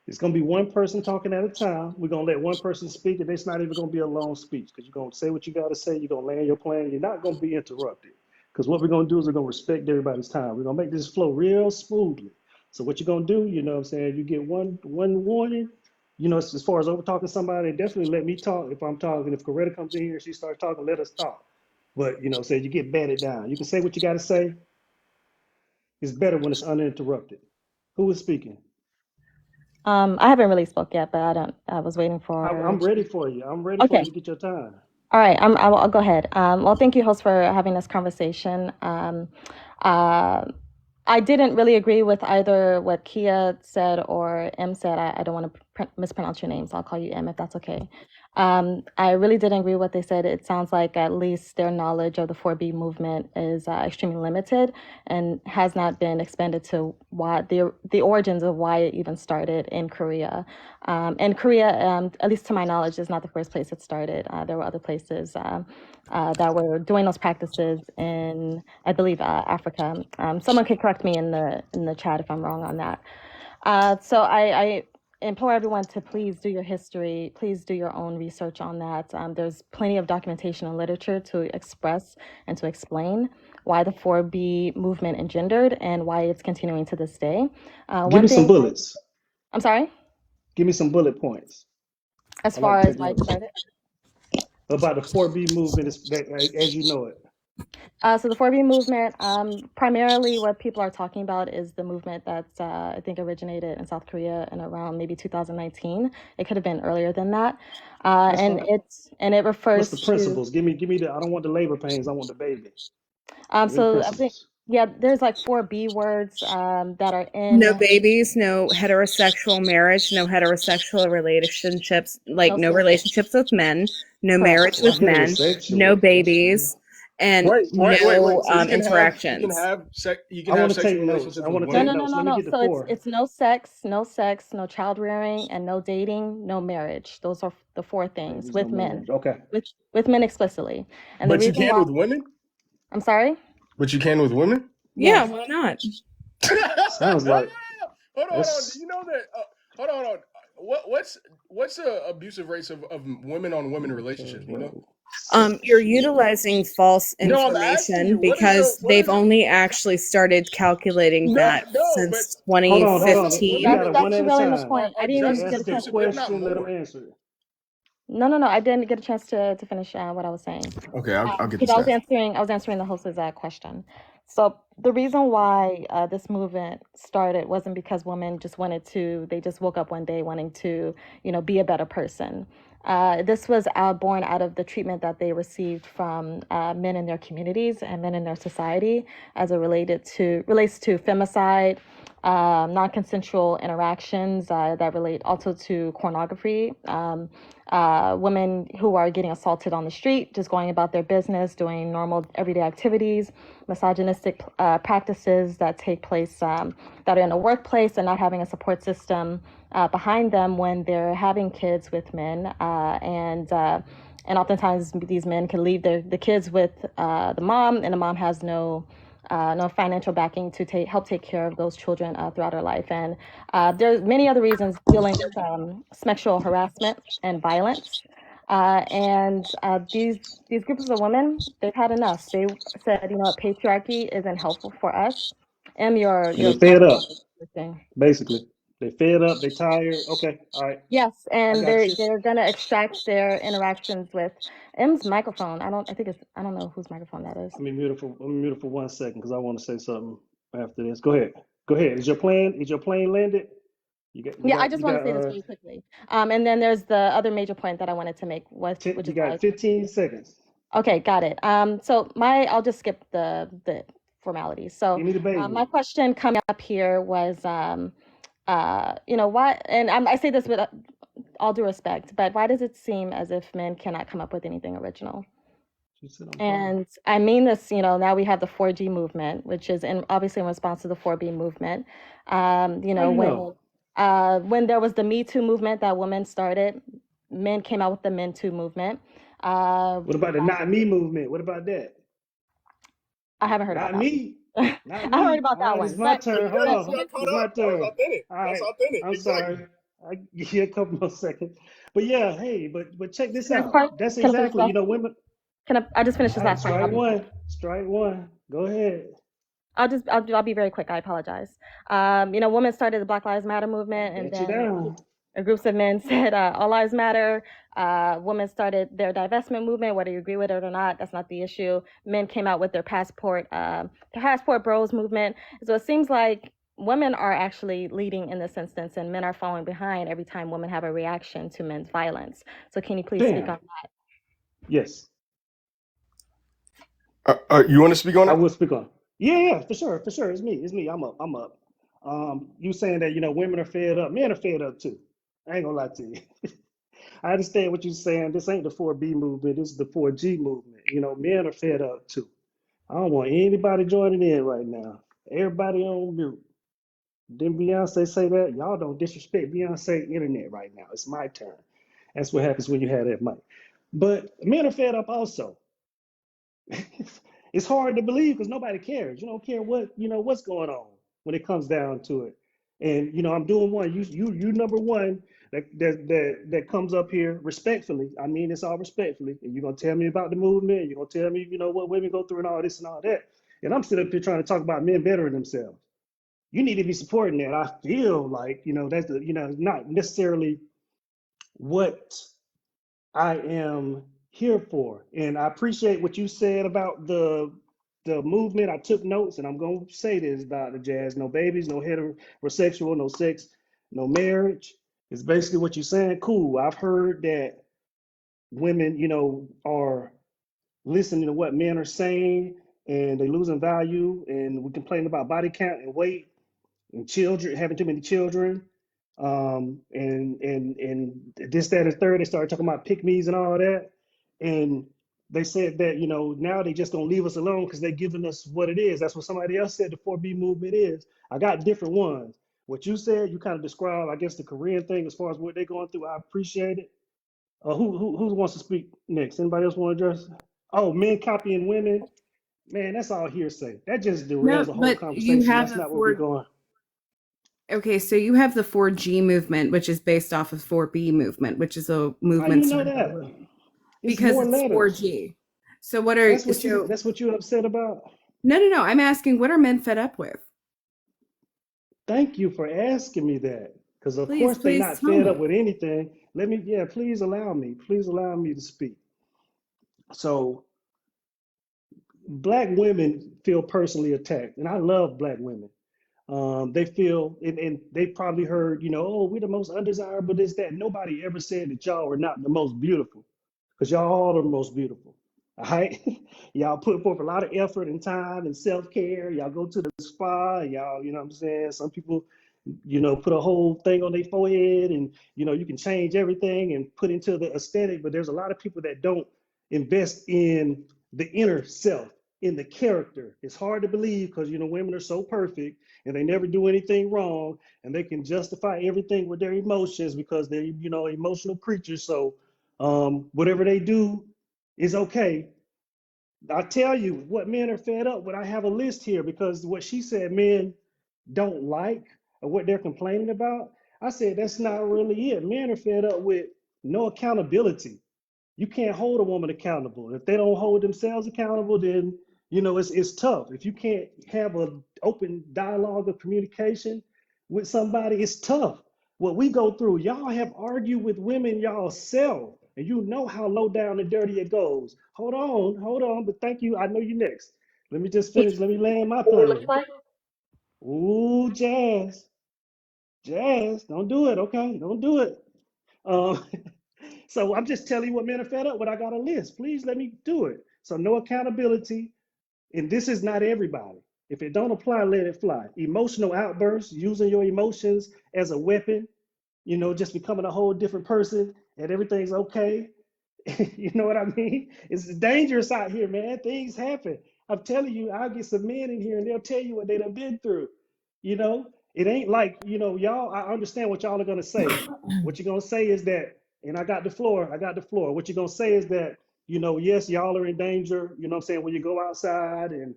It's gonna be one person talking at a time. We're gonna let one person speak, and it's not even gonna be a long speech because you're gonna say what you gotta say. You're gonna land your plane. You're not gonna be interrupted. Because what we're gonna do is we're gonna respect everybody's time. We're gonna make this flow real smoothly. So what you're gonna do, what I'm saying, you get one warning. As far as over talking somebody, definitely let me talk if I'm talking. If Coretta comes in here and she starts talking, let us talk. But say you get batted down. You can say what you gotta say. It's better when it's uninterrupted. Who is speaking? I haven't really spoke yet, but I was waiting I'm for. ready for you. I'm ready for Okay. you to get your time. All right. I'll go ahead. Well, thank you, host, for having this conversation. Uh, I didn't really agree with either what Kia said or M said. I don't want to mispronounce your name, so I'll call you M if that's okay. I really didn't agree with what they said. It sounds like at least their knowledge of the 4B movement is extremely limited and has not been expanded to why the origins of why it even started in Korea. And Korea, at least to my knowledge, is not the first place it started. There were other places that were doing those practices in, I believe, Africa. Someone could correct me in the chat if I'm wrong on that. So I implore everyone to please do your history, please do your own research on that. There's plenty of documentation and literature to express and to explain why the 4B movement engendered and why it's continuing to this day. Give One me some thing, bullets. I'm sorry, Give me some bullet points. as I like far to as take why it notes started. about the 4B movement as you know it. So the 4B movement, primarily what people are talking about is the movement that I think originated in South Korea in around maybe 2019. It could have been earlier than that. That's And fine. it What's the refers to, principles? Give me the. I don't want the labor pains. I want the baby. Give me the so I think, principles. yeah, there's like 4B words that are No in, babies, no heterosexual marriage, no heterosexual relationships, like no no sex, relationships with men, no correct. marriage Why with men, no heterosexual? That's babies, and Wait. no So interactions. you I can want have to take sexual notes. relationships I with want to No, take no, women. no, notes. no, Let me no. get the So core. it's no sex, no sex, no child rearing, and no dating, no marriage. Those are the four things Babies, no with men, marriage. Okay. with men explicitly. And the But you reason can why, with women? I'm sorry? But you can with women? Yeah, Yes. why not? Sounds like Hold on. Do that's you know that? Hold on. What's the abusive rates of women on women relationships? Do you know? You're sexual. utilizing false No, I'm asking you. information because What they've is it? only actually started calculating that No, but since Hold on. We 2015. got it one That's at a really the time. point. I are didn't They even just get as a ask a chance. abusive, if not question, let them more. answer it. No. I didn't get a chance to finish what I was saying. Okay, I'll get the Because I was stats. answering the host's question. So the reason why this movement started wasn't because women they just woke up one day wanting to, be a better person. This was born out of the treatment that they received from men in their communities and men in their society as it relates to femicide, non-consensual interactions that relate also to pornography. Women who are getting assaulted on the street, just going about their business, doing normal everyday activities, misogynistic practices that take place that are in the workplace and not having a support system behind them when they're having kids with men. And oftentimes these men can leave the kids with the mom, and the mom has no financial backing to help take care of those children throughout her life. And there's many other reasons dealing with sexual harassment and violence. These groups of women, they've had enough. They said, patriarchy isn't helpful for us. And they You're fed properly up, thing. basically. They fed up, they tired. Okay, all right. Yes, I and got you. they're gonna extract their interactions with M's microphone. I don't know whose microphone that is. Let me mute it for 1 second because I want to say something after this. Go ahead. Go ahead. Is your plane landed? Yeah, I just want to say this really quickly. And then there's the other major point that I wanted to make, which you is why. got 15 seconds. Okay, got it. So I'll just skip the formalities. So Give me the baby. my question coming up here was, why? And I say this with all due respect, but why does it seem as if men cannot come up with anything original? And I mean this, now we have the 4G movement, which is obviously in response to the 4B movement. When there was the Me Too movement that women started, men came out with the Men Too movement. What about the Not Me movement? What about that? I haven't heard Not about me. that. Not I me. heard about All that right, one. it's my turn. Hold on. You got caught It's my up. That was turn. authentic. All right. That's authentic. I'm Exactly. sorry. I give you a couple more seconds. But yeah, hey, but check this out. That's Can I finish exactly, women. I just finish this last point? Strike one. Go ahead. I'll be very quick. I apologize. Women started the Black Lives Matter movement, and then groups of men said all lives matter. Women started their divestment movement. Whether you agree with it or not, that's not the issue. Men came out with their passport bros movement. So it seems like women are actually leading in this instance, and men are following behind every time women have a reaction to men's violence. So can you please speak on that? Yes. You want to speak on it? I will speak on it. Yeah, for sure. It's me. I'm up. You saying that, women are fed up. Men are fed up too. I ain't gonna lie to you. I understand what you're saying. This ain't the 4B movement. This is the 4G movement. You know, men are fed up too. I don't want anybody joining in right now. Everybody on mute. Didn't Beyonce say that? Y'all don't disrespect Beyonce internet right now. It's my turn. That's what happens when you have that mic. But men are fed up also. It's hard to believe because nobody cares. You don't care what's going on when it comes down to it. And I'm doing one. You number one that comes up here respectfully. I mean, it's all respectfully. And you're gonna tell me about the movement. You're gonna tell me, what women go through and all this and all that. And I'm sitting up here trying to talk about men bettering themselves. You need to be supporting that. I feel like that's not necessarily what I am here for. And I appreciate what you said about the movement. I took notes, and I'm gonna say this, Dr. Jazz. No babies, no heterosexual, no sex, no marriage. It's basically what you're saying. Cool. I've heard that women, are listening to what men are saying, and they losing value, and we complain about body count and weight and children, having too many children, and this, that, and third. They started talking about pick me's and all that, and they said that now they just gonna leave us alone because they're giving us what it is. That's what somebody else said the 4B movement is. I got different ones. What you said, you kind of described, I guess, the Korean thing as far as what they're going through. I appreciate it. Who wants to speak next? Anybody else want to address? Oh, men copying women. Man, that's all hearsay. That just No, derails the whole but you conversation. have That's the not where we're four. going. Okay, so you have the 4G movement, which is based off of 4B movement, which is a How you movement know started that? It's because more it's letters. 4G. So what are so? That's what you're upset about. No. I'm asking, what are men fed up with? Thank you for asking me that. Because of Please, course they're please not tell fed up me. with anything. Please allow me. Please allow me to speak. So black women feel personally attacked, and I love black women. They feel, and they probably heard, oh, we're the most undesirable, this, that. Nobody ever said that y'all were not the most beautiful, because y'all are the most beautiful. All right. Y'all put forth a lot of effort and time and self-care. Y'all go to the spa, y'all, you know what I'm saying? Some people, put a whole thing on their forehead, and you can change everything and put into the aesthetic, but there's a lot of people that don't invest in the inner self, in the character. It's hard to believe because women are so perfect and they never do anything wrong, and they can justify everything with their emotions because they're emotional creatures. So whatever they do is okay. I tell you what men are fed up with. I have a list here because what she said men don't like or what they're complaining about. I said that's not really it. Men are fed up with no accountability. You can't hold a woman accountable. If they don't hold themselves accountable, then it's tough. If you can't have an open dialogue of communication with somebody, it's tough. What we go through, y'all have argued with women y'all self, and you know how low down and dirty it goes. Hold on, but thank you. I know you next. Let me just finish. Let me land my plane. Ooh, Jazz, don't do it, okay? Don't do it. Um, so I'm just telling you what men are fed up with. I got a list. Please let me do it. So no accountability, and this is not everybody. If it don't apply, let it fly. Emotional outbursts, using your emotions as a weapon, just becoming a whole different person, and everything's okay. You know what I mean? It's dangerous out here, man. Things happen. I'm telling you, I'll get some men in here and they'll tell you what they done been through. It ain't like, y'all, I understand what y'all are gonna say. What you're gonna say is that, and I got the floor. What you're gonna say is that, yes, y'all are in danger, you know what I'm saying, when you go outside, and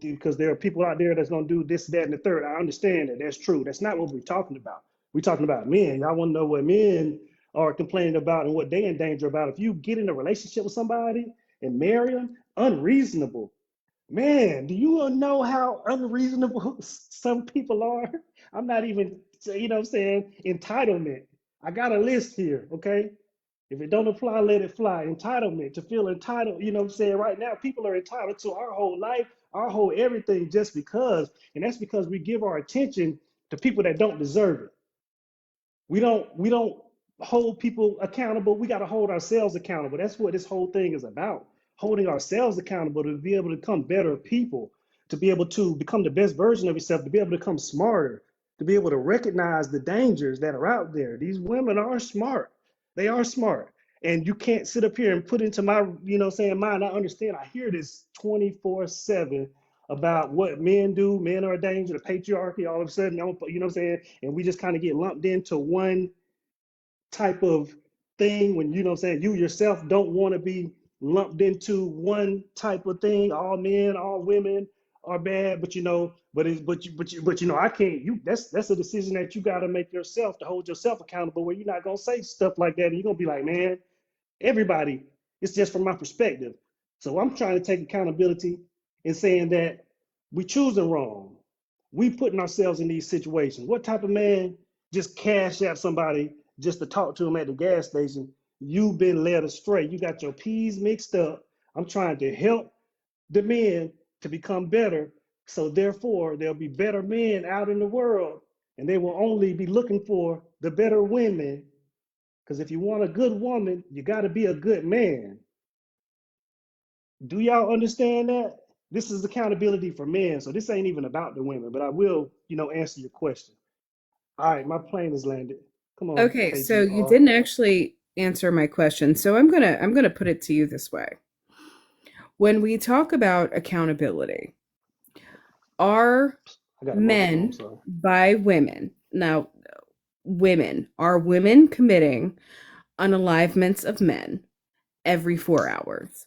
because there are people out there that's gonna do this, that, and the third. I understand that. That's true. That's not what we're talking about. We're talking about men. Y'all wanna know what men are complaining about and what they in danger about. If you get in a relationship with somebody and marry them, unreasonable. Man, do you know how unreasonable some people are? I'm not even, what I'm saying, entitlement. I got a list here, okay? If it don't apply, let it fly. Entitlement, to feel entitled, what I'm saying? Right now, people are entitled to our whole life, our whole everything just because, and that's because we give our attention to people that don't deserve it. We don't hold people accountable. We got to hold ourselves accountable. That's what this whole thing is about. Holding ourselves accountable to be able to become better people, to be able to become the best version of yourself, to be able to become smarter, to be able to recognize the dangers that are out there. These women are smart. They are smart. And you can't sit up here and put into my, saying mind. I understand. I hear this 24/7 about what men do. Men are a danger, the patriarchy, all of a sudden, what I'm saying? And we just kind of get lumped into one type of thing when, what I'm saying, you yourself don't want to be lumped into one type of thing. All men, all women are bad, but I can't. That's a decision that you got to make yourself to hold yourself accountable. Where you're not gonna say stuff like that, and you're gonna be like, man, everybody. It's just from my perspective. So I'm trying to take accountability and saying that we choosing wrong. We putting ourselves in these situations. What type of man just cash out somebody just to talk to him at the gas station? You've been led astray. You got your P's mixed up. I'm trying to help the men to become better. So therefore, there'll be better men out in the world, and they will only be looking for the better women. Because if you want a good woman, you got to be a good man. Do y'all understand that? This is accountability for men. So this ain't even about the women, but I will, answer your question. All right, my plane is landed. Come on, Okay, so you KGR. didn't actually answer my question. So I'm gonna put it to you this way. When we talk about accountability, are I got a microphone, I'm men sorry. by women now are women committing unalivements of men every 4 hours?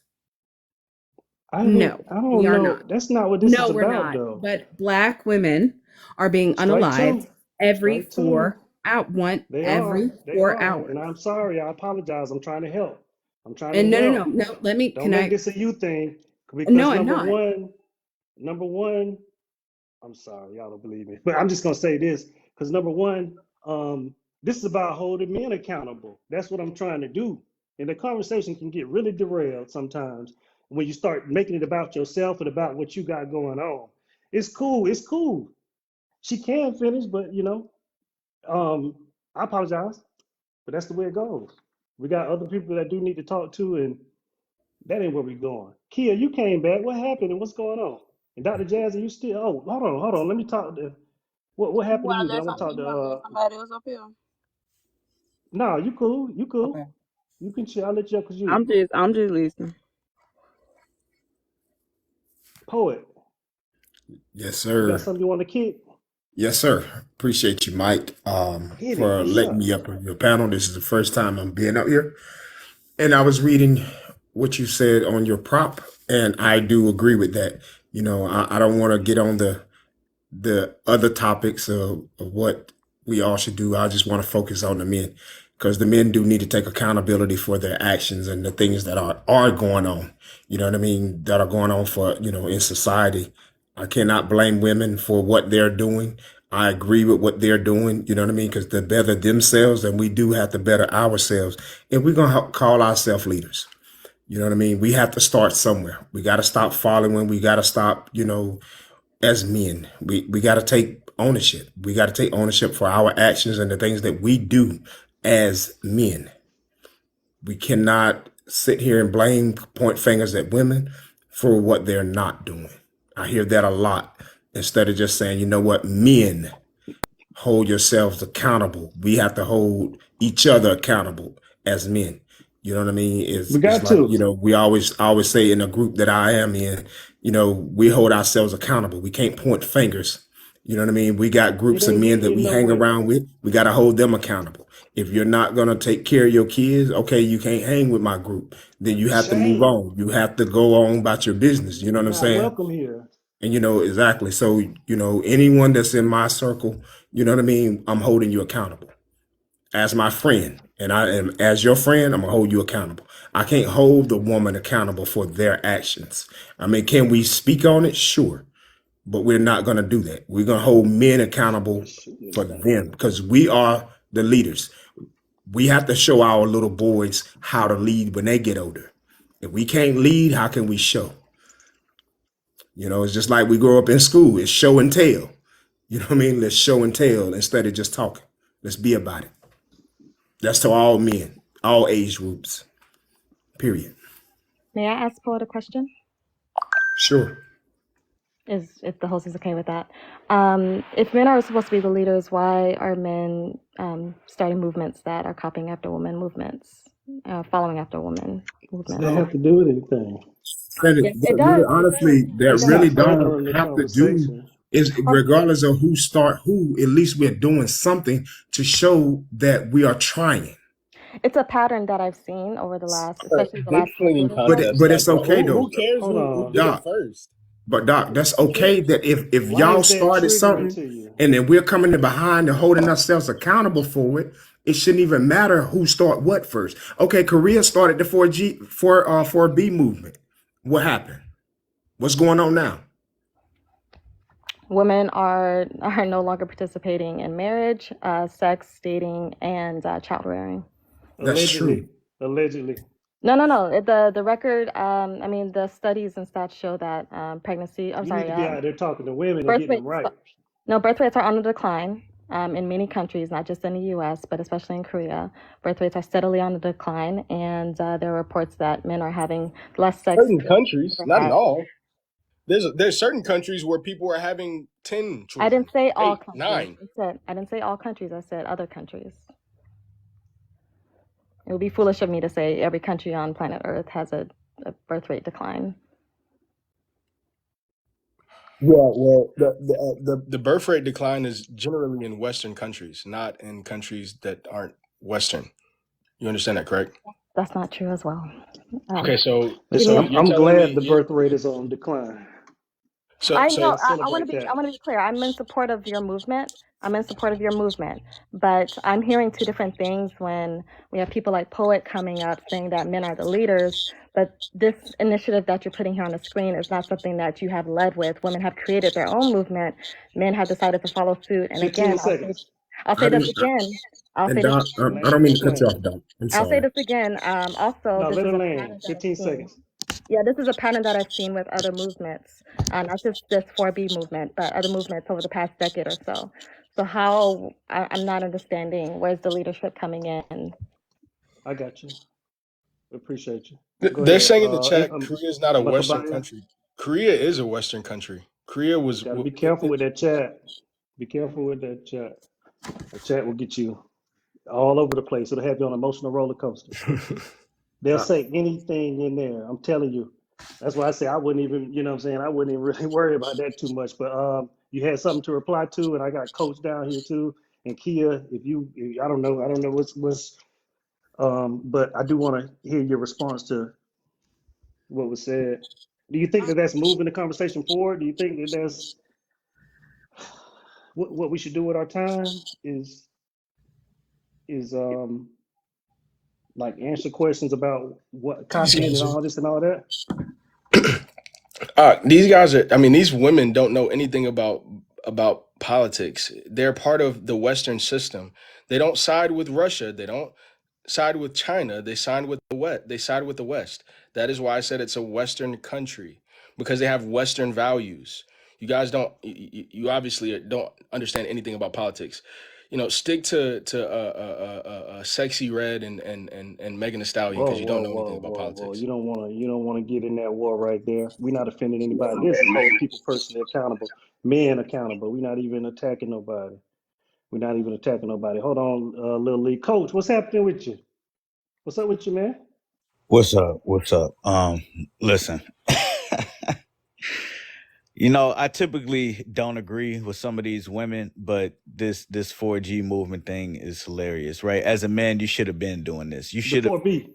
I No, we don't are know. not. That's not what this No, is we're about, not. though. But Black women are being Strike unalived two. every Strike two. They every are. They 4 are. And hours. I'm sorry. I apologize. I'm trying to help. I'm trying to And help. no, let me, Don't can make I, this a you thing. no, Because I'm not. number one, I'm sorry, y'all don't believe me, but I'm just gonna say this because number one, this is about holding men accountable. That's what I'm trying to do. And the conversation can get really derailed sometimes when you start making it about yourself and about what you got going on. It's cool. It's cool. She can finish, but um, I apologize, but that's the way it goes. We got other people that do need to talk to, and that ain't where we're going. Kia, you came back. What happened and what's going on? And Dr. Jazz, are you still? Oh, hold on. Let me talk to. What You happened to wanna you? Then I let want to talk you to. wanna let somebody else up here? No, you cool. You cool. Okay. You can chill. I'll let you up because you I'm just listening. poet. Yes, You got sir. something you want to kick? Yes, sir. Appreciate you, Mike, Hit it. for What's letting up? me up on your panel. This is the first time I'm being up here. And I was reading what you said on your prop, and I do agree with that. I don't want to get on the other topics of what we all should do. I just want to focus on the men because the men do need to take accountability for their actions and the things that are going on. You know what I mean? That are going on for, in society. I cannot blame women for what they're doing. I agree with what they're doing. You know what I mean? Because they better themselves, and we do have to better ourselves. And we're going to call ourselves leaders. You know what I mean? We have to start somewhere. We got to stop following. We got to stop, as men. We got to take ownership. We got to take ownership for our actions and the things that we do as men. We cannot sit here and point fingers at women for what they're not doing. I hear that a lot. Instead of just saying, you know what, men, hold yourselves accountable. We have to hold each other accountable as men. You know what I mean? We It's got like, to. we always say in a group that I am in, we hold ourselves accountable. We can't point fingers. You know what I mean? We got It groups of ain't men that written we hang nowhere. around with. We got to hold them accountable. If you're not going to take care of your kids, okay, you can't hang with my group. Then you have to move Shame. on. You have to go on about your business. You know You're what I'm not saying? welcome here. And exactly. So, anyone that's in my circle, you know what I mean? I'm holding you accountable as my friend. And I am, as your friend, I'm gonna hold you accountable. I can't hold the woman accountable for their actions. I mean, can we speak on it? Sure. But we're not gonna do that. We're gonna hold men accountable Shooting in the for back. them because we are the leaders. We have to show our little boys how to lead when they get older. If we can't lead, how can we show? It's just like we grow up in school. It's show and tell. You know what I mean? Let's show and tell instead of just talking. Let's be about it. That's to all men, all age groups, period. May I ask Paul a question? Sure. if the host is okay with that. If men are supposed to be the leaders, why are men starting movements that are copying after women movements, following after women Does that movements? have to do with anything? Credit, Yes, it that really, does. It does. honestly, that It's It really not does. don't furthering the have to do conversation. is regardless of who start who, at least we're doing something to show that we are trying. It's a pattern that I've seen over the last, But especially the dick last slinging decade or so. contests, But like it's okay who though, cares Hold who did on. it Doc. first? But Doc, that's Who okay. cares? That if Why y'all is that started triggering something to you? and then we're coming in behind and holding ourselves accountable for it, it shouldn't even matter who start what first. Okay, Korea started the 4B movement. What happened? What's going on now? Women are no longer participating in marriage, sex, dating, and child rearing. That's true. Allegedly. No. The record. I mean, the studies and stats show that pregnancy. I'm You need sorry. to be out there talking to women and Birth getting them rates. right. No, birth rates are on the decline. In many countries, not just in the U.S., but especially in Korea, birth rates are steadily on the decline, and there are reports that men are having less sex. Certain countries, not in all. There's certain countries where people are having 10 children. I didn't say all 8, countries. 9. I didn't say all countries. I said other countries. It would be foolish of me to say every country on planet Earth has a birth rate decline. Well, The birth rate decline is generally in Western countries, not in countries that aren't Western. You understand that, correct? That's not true as well. Okay, so Listen, you're I'm telling glad me the birth rate is on decline. I so know. Let's I want to celebrate be. that. I want to be clear. I'm in support of your movement. But I'm hearing two different things when we have people like Poet coming up saying that men are the leaders. But this initiative that you're putting here on the screen is not something that you have led with. Women have created their own movement. Men have decided to follow suit. And 15 again, seconds. I'll say this again. I'll and say this. Doc, I Land, don't mean to cut you land. off, Doc. I'm I'll say sorry. this again. Also, No, this let is her a land. pattern that I've 15 seen. seconds. Yeah, this is a pattern that I've seen with other movements, not just this 4B movement, but other movements over the past decade or so. So I'm not understanding where's the leadership coming in. I got you. Appreciate you. Go they're ahead. saying in the chat Korea is not a Western Makabaya, country. Korea is a Western country. Korea was gotta be careful with that chat. Be careful with that chat. The chat will get you all over the place. It'll have you on an emotional roller coaster. They'll say anything in there. I'm telling you. That's why I say I wouldn't even, you know what I'm saying? I wouldn't even really worry about that too much. But you had something to reply to, and I got Coach down here too. And Kia, I don't know what's but I do want to hear your response to what was said. Do you think that that's moving the conversation forward? Do you think that that's what we should do with our time is like answer questions about what These copying guys and all this and all that? these guys are, I mean, these women don't know anything about politics. They're part of the Western system. They don't side with Russia. They don't side with China. They side with the West. They side with the West. That is why I said it's a Western country, because they have Western values. You guys don't. You obviously don't understand anything about politics. Stick to Sexy Red and Megan Thee Stallion, Whoa, because you whoa, don't know whoa, anything about whoa, whoa. politics. You don't wanna get in that war right there. We're not offending anybody. This is holding people personally accountable, men accountable. We're not even attacking nobody. Hold on, Little League. Coach, what's happening with you? What's up with you, man? What's up? What's up? Listen, I typically don't agree with some of these women, but this 4G movement thing is hilarious, right? As a man, you should have been doing this. You The should have 4B.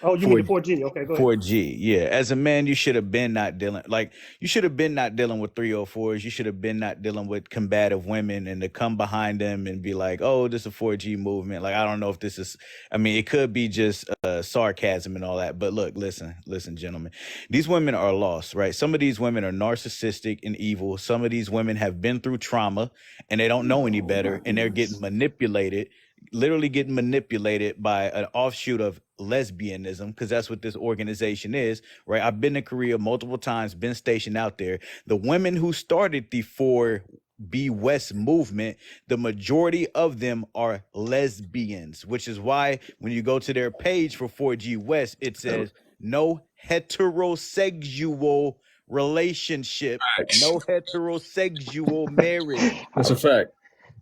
Oh, you mean the 4G. Okay, go ahead. 4G, yeah. As a man, you should have been not dealing with 304s. You should have been not dealing with combative women, and to come behind them and be like, "Oh, this is a 4G movement." Like, I don't know if this is. I mean, it could be just sarcasm and all that. But look, listen, gentlemen. These women are lost, right? Some of these women are narcissistic and evil. Some of these women have been through trauma and they don't know any Oh better, my and they're getting goodness. literally getting manipulated by an offshoot of lesbianism, because that's what this organization is, right? I've been to Korea multiple times, been stationed out there. The women who started the 4B West movement, the majority of them are lesbians, which is why when you go to their page for 4G West, it says no heterosexual relationship, Facts. no heterosexual marriage. That's a fact.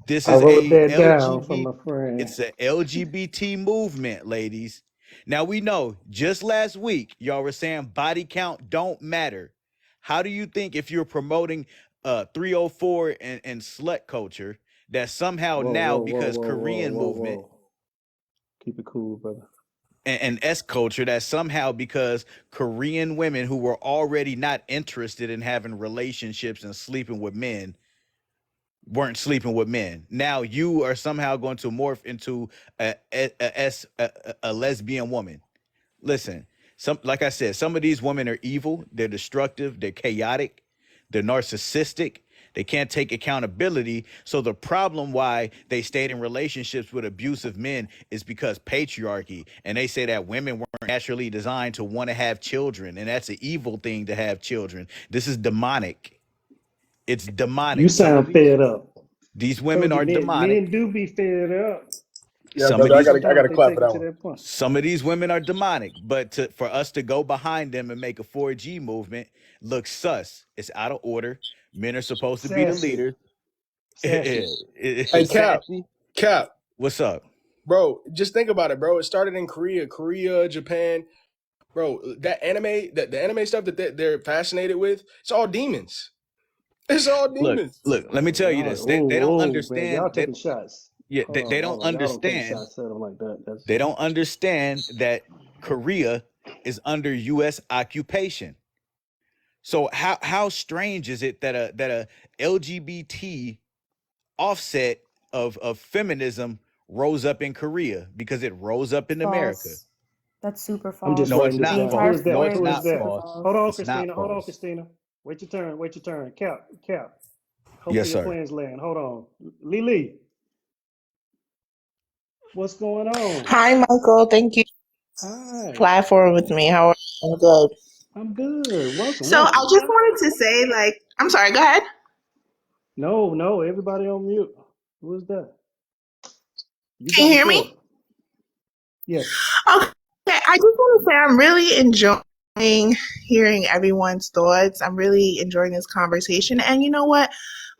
This I is wrote a that down from LGBT, a friend. it's an LGBT movement, ladies. Now we know just last week y'all were saying body count don't matter. How do you think if you're promoting 304 and slut culture that somehow Whoa, now whoa, whoa, because whoa, whoa, Korean whoa, movement whoa. Keep it cool, brother. and S culture that somehow because Korean women who were already not interested in having relationships and sleeping with men weren't sleeping with men. Now you are somehow going to morph into a lesbian woman. Listen, some like I said, some of these women are evil, they're destructive, they're chaotic, they're narcissistic. They can't take accountability. So the problem why they stayed in relationships with abusive men is because patriarchy. And they say that women weren't naturally designed to want to have children. And that's an evil thing to have children. This is demonic. It's You demonic. sound fed up. These women Told you are men demonic. do be fed up. Yeah, Some of brother, I these got Sometimes to they clap for take it that to one. that point. Some of these women are demonic, but for us to go behind them and make a 4G movement looks sus. It's out of order. Men are supposed to be the Sassy. leaders. Sassy. Hey, Cap, Sassy. Cap, What's up? bro, just think about it, bro. It started in Korea, Japan. Bro, that anime, the anime stuff that they're fascinated with, it's all demons. It's all Look, demons. let me tell you Y'all, this. They don't man, y'all understand. taking shots. They don't Hold on. Y'all don't take understand. shots at them like that. That's They don't understand that Korea is under U.S. occupation. So how strange is it that a LGBT offset of feminism rose up in Korea because it rose up in America? False. That's super I'm just false. No, it's writing this not The down. Who entire is false. No, that? it's story Who is is not that? super false. false. Hold on, It's not Christina. Hold on, false. Christina. Wait your turn. Wait your turn. Cap. Yes, Hopefully your sir. plans land. Hold on. Lily, what's going on? Hi, Michael. Thank you for the Hi. platform with me. How are you? I'm good. I'm good. Welcome, So I welcome. just wanted to say, like, I'm sorry, go ahead. No, everybody on mute. Who is that? You Can got you the hear me? floor. Yes. Okay. I just want to say I'm really enjoying hearing everyone's thoughts. I'm really enjoying this conversation. And you know what,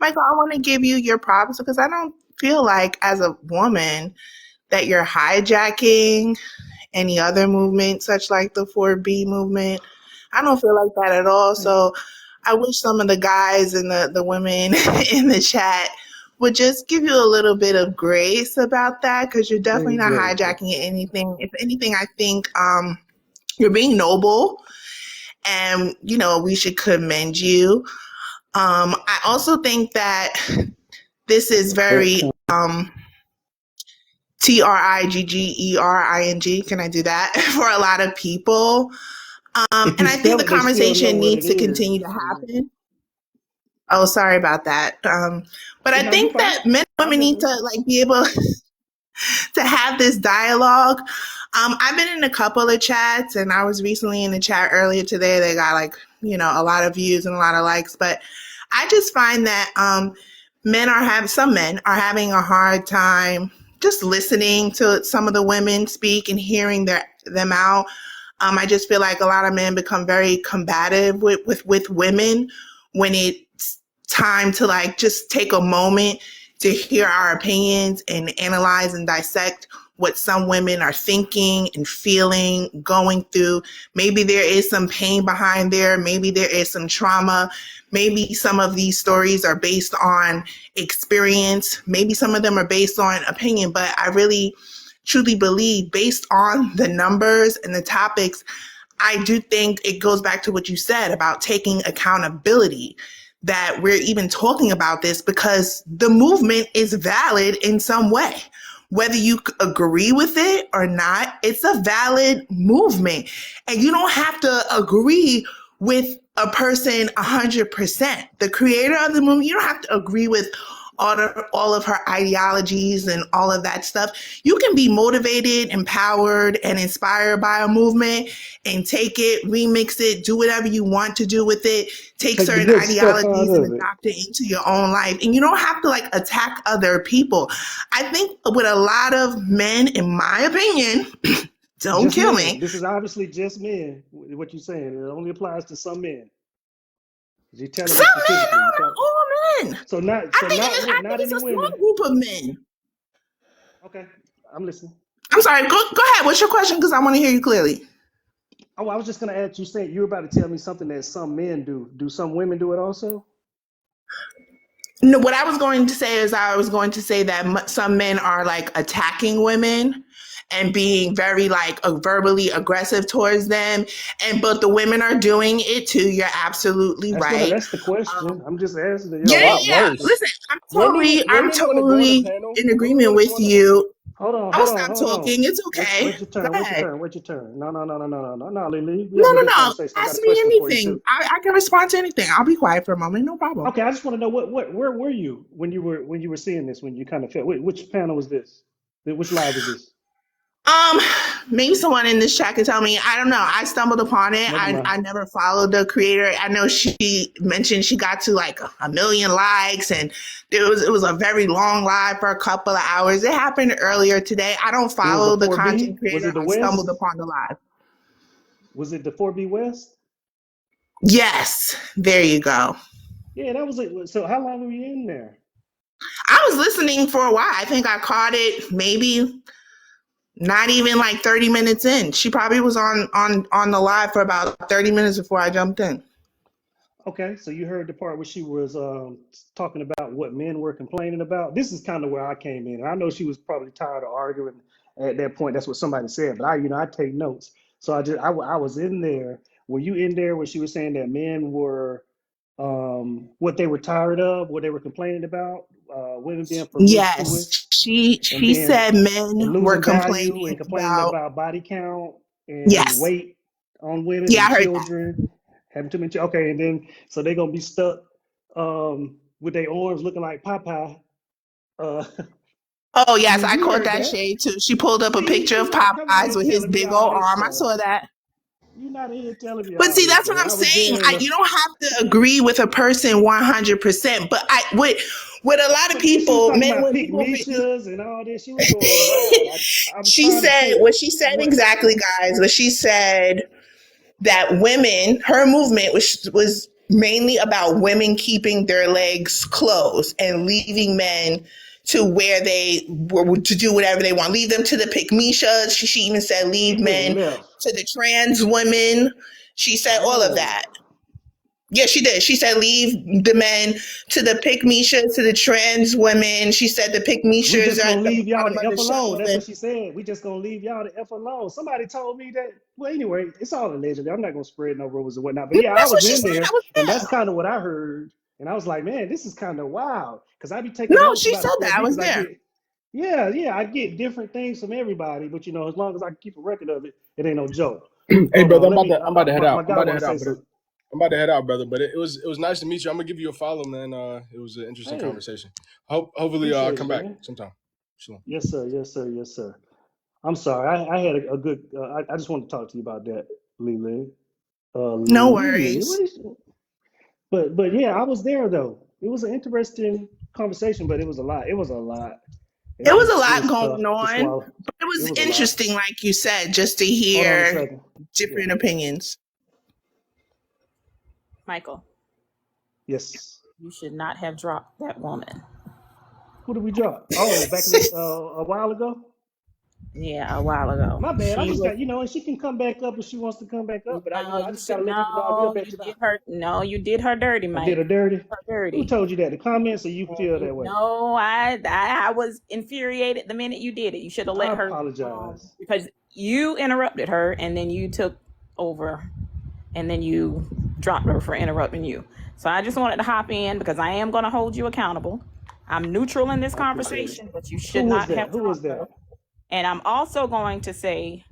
Michael, I want to give you your props because I don't feel like as a woman that you're hijacking any other movement, such like the 4B movement. I don't feel like that at all. Thank you. So I wish some of the guys and the women in the chat would just give you a little bit of grace about that because you're definitely not Grace. hijacking anything. If anything, I think you're being noble and, you know, we should commend you. I also think that this is Great very point. TRIGGERING. Can I do that? For a lot of people. If And you I think spell the it, they still know conversation what needs it to continue is. to happen. Oh, sorry about that. But I No, you think fine. that men and I'm women need listening. to like be able to have this dialogue. I've been in a couple of chats, and I was recently in a chat earlier today. They got like, you know, a lot of views and a lot of likes. But I just find that some men are having a hard time just listening to some of the women speak and hearing them out. I just feel like a lot of men become very combative with women when it's time to like just take a moment to hear our opinions and analyze and dissect what some women are thinking and feeling, going through. Maybe there is some pain behind there. Maybe there is some trauma. Maybe some of these stories are based on experience. Maybe some of them are based on opinion, but I really truly believe based on the numbers and the topics, I do think it goes back to what you said about taking accountability, that we're even talking about this because the movement is valid in some way. Whether you agree with it or not, it's a valid movement. And you don't have to agree with a person 100%. The creator of the movement, you don't have to agree with all of her ideologies and all of that stuff. You can be motivated, empowered, and inspired by a movement and take it, remix it, do whatever you want to do with it, take Take the certain good stuff out ideologies and of it. adopt it into your own life. And you don't have to like attack other people. I think with a lot of men, in my opinion, don't Just kill men. me. This is obviously just men. What you're saying. It only applies to some men. You're telling me Some men specifically. are like all men. So not I think not it's any a small women. group of men. Okay, I'm listening. I'm sorry. Go ahead. What's your question? Because I want to hear you clearly. Oh, I was just gonna ask you. Saying you were about to tell me something that some men do. Do some women do it also? No, what I was going to say is I was going to say that some men are like attacking women and being very like verbally aggressive towards them, but the women are doing it too. You're absolutely right. That's the question. I'm just asking. It's a Yeah, Yo, lot yeah, yeah. worse. Listen, I'm Women want to go on a totally panel. in Women agreement want to with go on a you. I will hold stop on, hold on. talking. It's okay. Wait your Go turn. Wait your ahead. turn. Wait your turn. No, Lily. We No, having a no, good no. conversation. I got Ask a me question for you anything. too. I can respond to anything. I'll be quiet for a moment. No problem. Okay, I just want to know where were you when you were seeing this, when you kind of felt which panel was this? Which live was this? Maybe someone in this chat could tell me. I don't know. I stumbled upon it. Never mind. I never followed the creator. I know she mentioned she got to like a million likes, and it was a very long live for a couple of hours. It happened earlier today. I don't It was a follow the 4B? content Was creator. it the I stumbled West? upon the live. Was it the 4B West? Yes, there you go. Yeah, that was it. So how long were you in there? I was listening for a while. I think I caught it maybe not even like 30 minutes in. She probably was on the live for about 30 minutes before I jumped in. Okay, so you heard the part where she was talking about what men were complaining about. This is kind of where I came in. I know she was probably tired of arguing at that point. That's what somebody said, but I take notes. So I was in there. Were you in there where she was saying that men were what they were tired of, what they were complaining about, women being promiscuous Yes, she and she being said and men were losing value complaining and complaining about. about body count and Yes, weight on women yeah, and I heard that. children, having too many okay, and then so they're gonna be stuck with their arms looking like Popeye. Uh, Oh yes, I you caught heard that that. shade too. She pulled up a See, picture you're of not coming Popeyes here with his telling me big all old this arm. I stuff. saw that. You're not here telling me But all see, this, that's what man. I'm I was saying. there in the You don't have to agree with a person 100%. But with a lot of but then she was people, talking men about when pick people Mishas and all this. She was going wild. I was she trying to said take what she said what exactly, guys. But she said that women, her movement was mainly about women keeping their legs closed and leaving men to where they were to do whatever they want. Leave them to the pick Misha. She even said she leave went men left. to the trans women. She said all of Whoa. that. Yeah, she did. She said leave the men to the pick Misha, to the trans women. She said the pick We Mishas just are gonna at the leave y'all bottom the of the F alone. shelf. That's And what she said. We just gonna leave y'all the F alone. Somebody told me that. Well, anyway, it's all allegedly. I'm not gonna spread no rumors and whatnot. But yeah, I that's what was she in said. I there, was and there. that's kind of what I heard. And I was like, man, this is kind of wild. Because I be taking No, notes she about the said that. 4B I was because I there. get, yeah, I get different things from everybody. But as long as I can keep a record of it, it ain't no joke. Hey, Hold brother, on, let me. I'm about to head My out. I'm guy about to want head to say out, but something. I'm about to head out, brother. But it was nice to meet you. I'm gonna give you a follow, man. It was an interesting Hey, conversation. Hopefully, I'll appreciate it, come back man. sometime. Shalom. Yes, sir. Yes, sir. Yes, sir. I'm sorry. I had a good. I just wanted to talk to you about that, Lily. No Lily. What worries. is? But yeah, I was there though. It was an interesting conversation, but it was a lot. It was a lot. It was a It lot was tough going to on, swallow. but it It was was a lot. interesting, like you said, just to Hold on a hear second. Yeah. different opinions. Michael, Yes. you should not have dropped that woman. Who did we drop? Oh, back a while ago. Yeah, a while ago. My bad. I She just was got and she can come back up if she wants to come back up. But no, I you just got should to let people know I will no, bet you you did out. her no, you did her dirty, I did Mike. her dirty. Her Who dirty. told you that? The comments, or you feel that way? No, I was infuriated the minute you did it. You should have I let her apologize. because you interrupted her and then you took over and then you dropped her for interrupting you. So I just wanted to hop in because I am going to hold you accountable. I'm neutral in this I appreciate it. conversation, but you Who should was not that? have Who was dropped that? her. And I'm also going to say,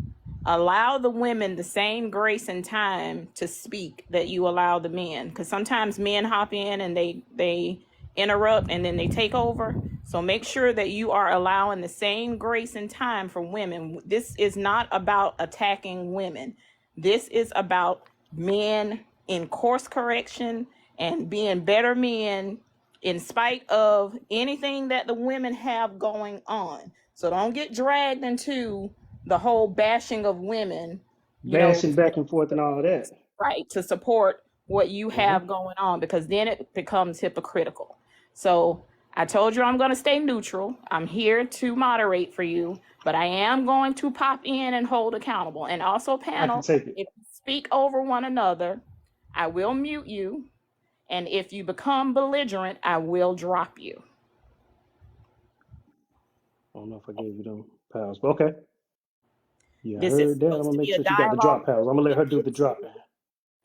allow the women the same grace and time to speak that you allow the men. Because sometimes men hop in and they interrupt and then they take over. So make sure that you are allowing the same grace and time for women. This is not about attacking women. This is about men in course correction and being better men in spite of anything that the women have going on. So don't get dragged into the whole bashing of women, Bashing back and forth and all that. right, to support what you Mm-hmm. have going on, because then it becomes hypocritical. So I told you I'm going to stay neutral. I'm here to moderate for you, but I am going to pop in and hold accountable. And also, I can panel, take it. if you speak over one another, I will mute you. And if you become belligerent, I will drop you. I don't know if I gave you them powers, but okay. Yeah, I This is heard that. I'm supposed gonna to make be a sure she got the dialogue drop where powers. I'm we gonna let can her do get the to drop.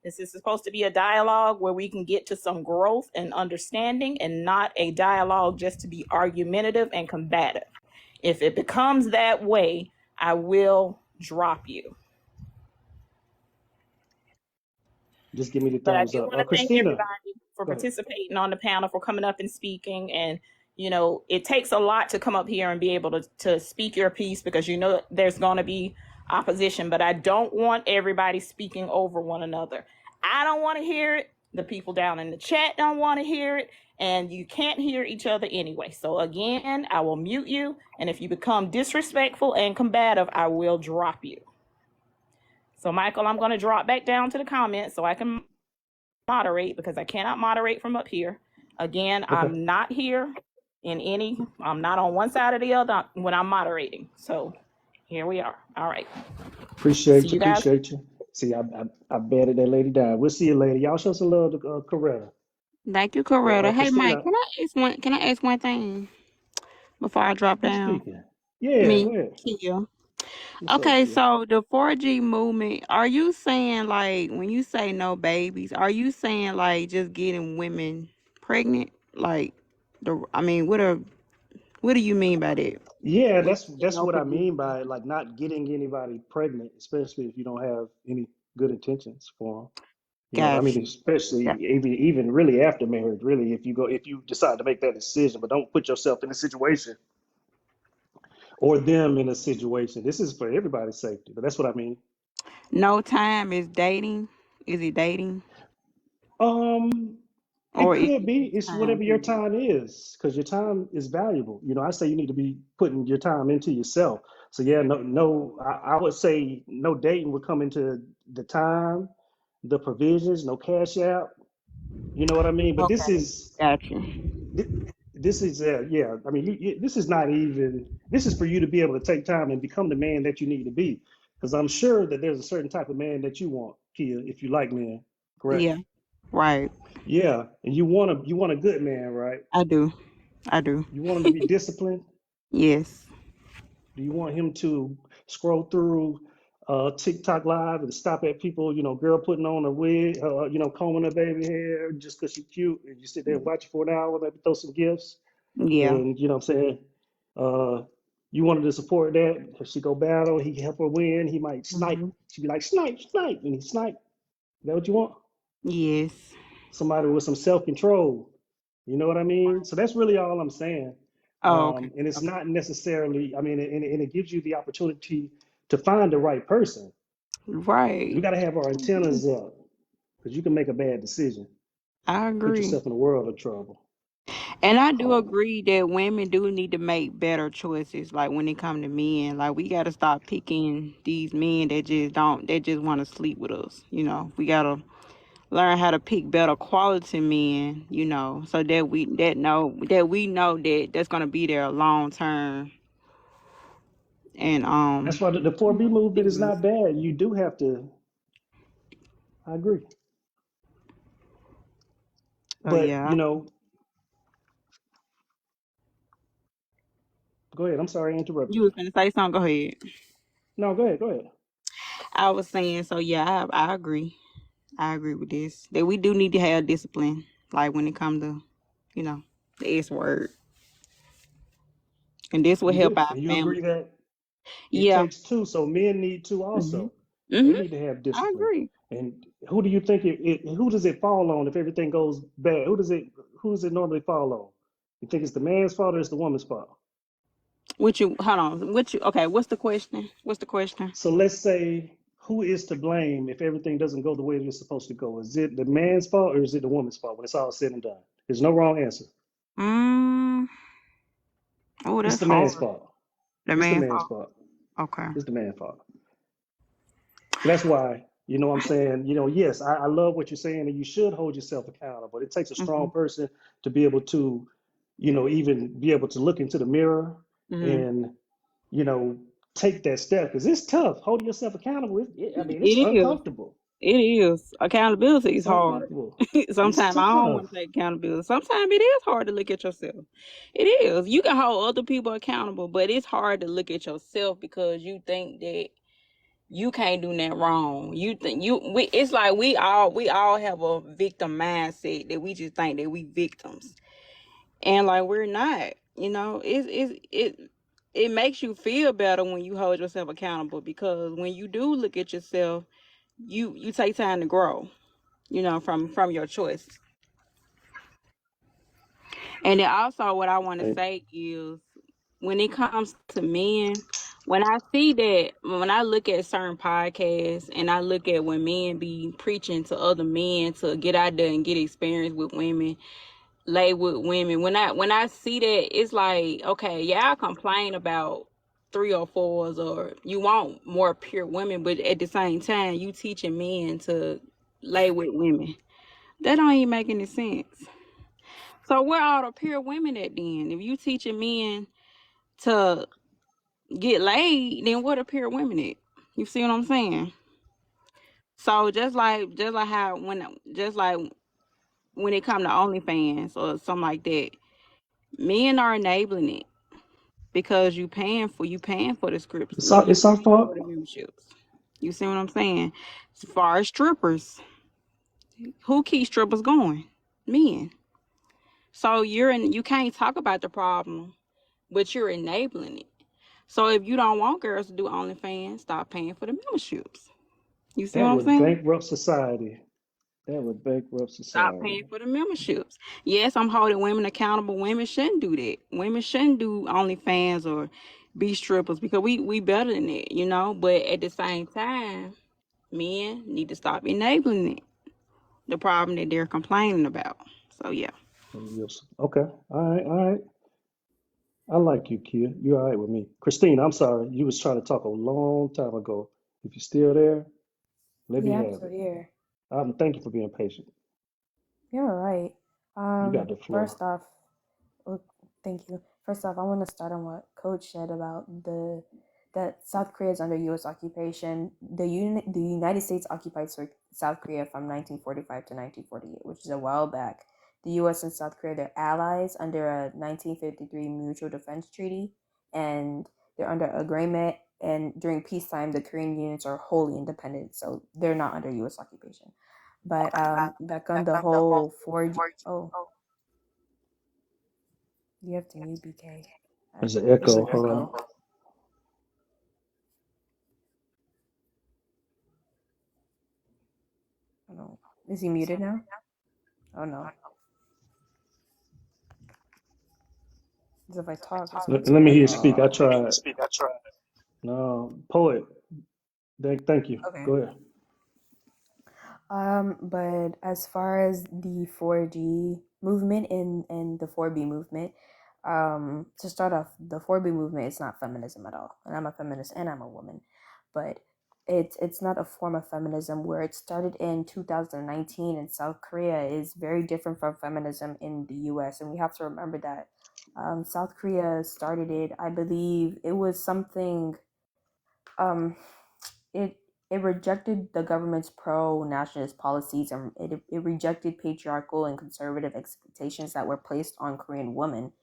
this is supposed to be a dialogue where we can get to some growth and understanding, and not a dialogue just to be argumentative and combative. If it becomes that way, I will drop you. Just give me the But I thumbs do up. want to thank Christina, everybody for go ahead. participating on the panel, for coming up and speaking. And, you know, it takes a lot to come up here and be able to speak your piece, because, you know, there's going to be opposition. But I don't want everybody speaking over one another. I don't want to hear it. The people down in the chat don't want to hear it. And you can't hear each other anyway. So, again, I will mute you. And if you become disrespectful and combative, I will drop you. So, Michael, I'm going to drop back down to the comments so I can moderate, because I cannot moderate from up here. Again, Okay. I'm not here I'm not on one side or the other when I'm moderating. So here we are. All right. See Appreciate you. you guys. Appreciate you. See, I betted that lady down. We'll see you later. Y'all show some love to Coretta. Thank you, Coretta. Hey, Mike, Christina, can I ask one thing before I drop who's down? speaking? Yeah, Me, go ahead. Kia. What's up, Okay, Kia? so the 4G movement, are you saying, like, when you say no babies, are you saying like just getting women pregnant? Like, what do you mean by that? Yeah, When you say that's no what I pregnant? mean by like not getting anybody pregnant, especially if you don't have any good intentions for them. You know, I mean, Gotcha. especially Got- even really after marriage, really, if you decide to make that decision, but don't put yourself in a situation or them in a situation. This is for everybody's safety, but that's what I mean. No time is dating. Is it dating? Um, it Or is could it be. just It's time whatever your period? time is, because your time is valuable. You know, I say you need to be putting your time into yourself. So yeah, I would say no dating would come into the time, the provisions, no cash out. You know what I mean? But Okay. Gotcha. thi- this is yeah. I mean, this is not even. This is for you to be able to take time and become the man that you need to be. Because I'm sure that there's a certain type of man that you want, Kia, if you like men, correct? Yeah. Right. Yeah, and you want a good man, right? I do. I do. You want him to be disciplined. Yes. Do you want him to scroll through TikTok live and stop at people, you know, girl putting on a wig, you know, combing her baby hair just because she's cute, and you sit there and watch it for an hour, maybe throw some gifts, Yeah. and you know what I'm saying? Uh, you wanted to support that. If she go battle, he can help her win. He might snipe. Hmm. She'd be like, snipe, snipe, and he snipe. Is that what you want? Yes. Somebody with some self-control. You know what I mean? So that's really all I'm saying. Oh, okay. And it's Okay. not necessarily, I mean, and it gives you the opportunity to find the right person. We Right. got to have our antennas up because you can make a bad decision, I put agree. yourself in a world of trouble. And I do agree that women do need to make better choices, like when it come to men. Like we gotta stop picking these men that just want to sleep with us. You know, we gotta learn how to pick better quality men, you know, so that we know that that's gonna be there long term. And That's why the 4B movement is yes. not bad. You do have to, I agree. So But, yeah, you know, go ahead. I'm sorry I interrupted you you. was gonna say something. Go ahead. No, go ahead. Go ahead. I was saying, so yeah, I agree. I agree with this. That we do need to have discipline, like when it comes to, you know, the S word, and this will You help do. our And you agree family. that it Yeah. takes two. So men need two Mhm. also. They Mhm. need to have I discipline. agree. And who do you think who does it fall on if everything goes bad? Who does it normally fall on? You think it's the man's fault or it's the woman's fault? What you hold on? What you okay? What's the question? What's the question? So let's say who is to blame if everything doesn't go the way it's supposed to go? Is it the man's fault or is it the woman's fault when it's all said and done? There's no wrong answer. Mm. Oh, It's that's the man's hard. fault. The It's the man's man's fault. fault. Okay. It's the man's fault. So that's why. You know what I'm saying? Yes, I love what you're saying, and you should hold yourself accountable. It takes a strong Mhm. person to be able to, even be able to look into the mirror Mhm. and, you know, take that step because it's tough. Holding yourself accountable, I mean, it's It is. uncomfortable. It is. Accountability is It's hard. uncomfortable. It's Sometimes I don't tough. want to take accountability. Sometimes it is hard to look at yourself. It is. You can hold other people accountable, but it's hard to look at yourself because you think that you can't do nothing wrong. You think it's like we all have a victim mindset that we just think that we victims. And like we're not. It makes you feel better when you hold yourself accountable because when you do look at yourself, you take time to grow, from your choice. And then also what I want to And say is when it comes to men, when I look at certain podcasts and I look at when men be preaching to other men to get out there and get experience with women, lay with women, when I see that, it's like, okay, y'all complain about 304s or you want more pure women, but at the same time you teaching men to lay with women. That don't even make any sense. So where are the pure women at then? If you teaching men to get laid, then what are pure women at? You see what I'm saying? So just like when it come to OnlyFans or something like that, men are enabling it because you paying for the scripts. it's You our, you it's our paying for fault. the memberships. You see what I'm saying? As far as strippers, who keeps strippers going? Men. So you can't talk about the problem, but you're enabling it. So if you don't want girls to do OnlyFans, stop paying for the memberships. You see what That I'm would saying? bankrupt society. That would bankrupt Stop society. paying for the memberships. Yes, I'm holding women accountable. Women shouldn't do that. Women shouldn't do OnlyFans or be strippers because we better than that. But at the same time, men need to stop enabling it. The problem that they're complaining about. So yeah. Yes. Okay. All right. All right. I like you, Kia. You're all right with me. Christine, I'm sorry. You was trying to talk a long time ago. If you're still there, let me Yeah, I'm have still it. here. Thank you for being patient. You're all right. You got the floor. First off, look, thank you. First off, I want to start on what Coach said about that South Korea is under U.S. occupation. The United States occupied South Korea from 1945 to 1948, which is a while back. The U.S. and South Korea, they're allies under a 1953 Mutual Defense Treaty, and they're under agreement. And during peacetime, the Korean units are wholly independent, so they're not under U.S. occupation. But back on the whole 4G. Oh, you have to mute BK. There's an There's echo. an Hold on. echo. Oh no. Is he muted now? Oh no. Because if I talk, it's going Let to me hear you echo. speak. I tried. No, poet. Thank you. Okay. Go ahead. But as far as the 4G movement and the 4B movement, to start off, the 4B movement is not feminism at all. And I'm a feminist and I'm a woman. But it's not a form of feminism. Where it started in 2019 in South Korea is very different from feminism in the US. And we have to remember that South Korea started it, I believe it was something um it it rejected the government's pro-nationalist policies, and it rejected patriarchal and conservative expectations that were placed on Korean women,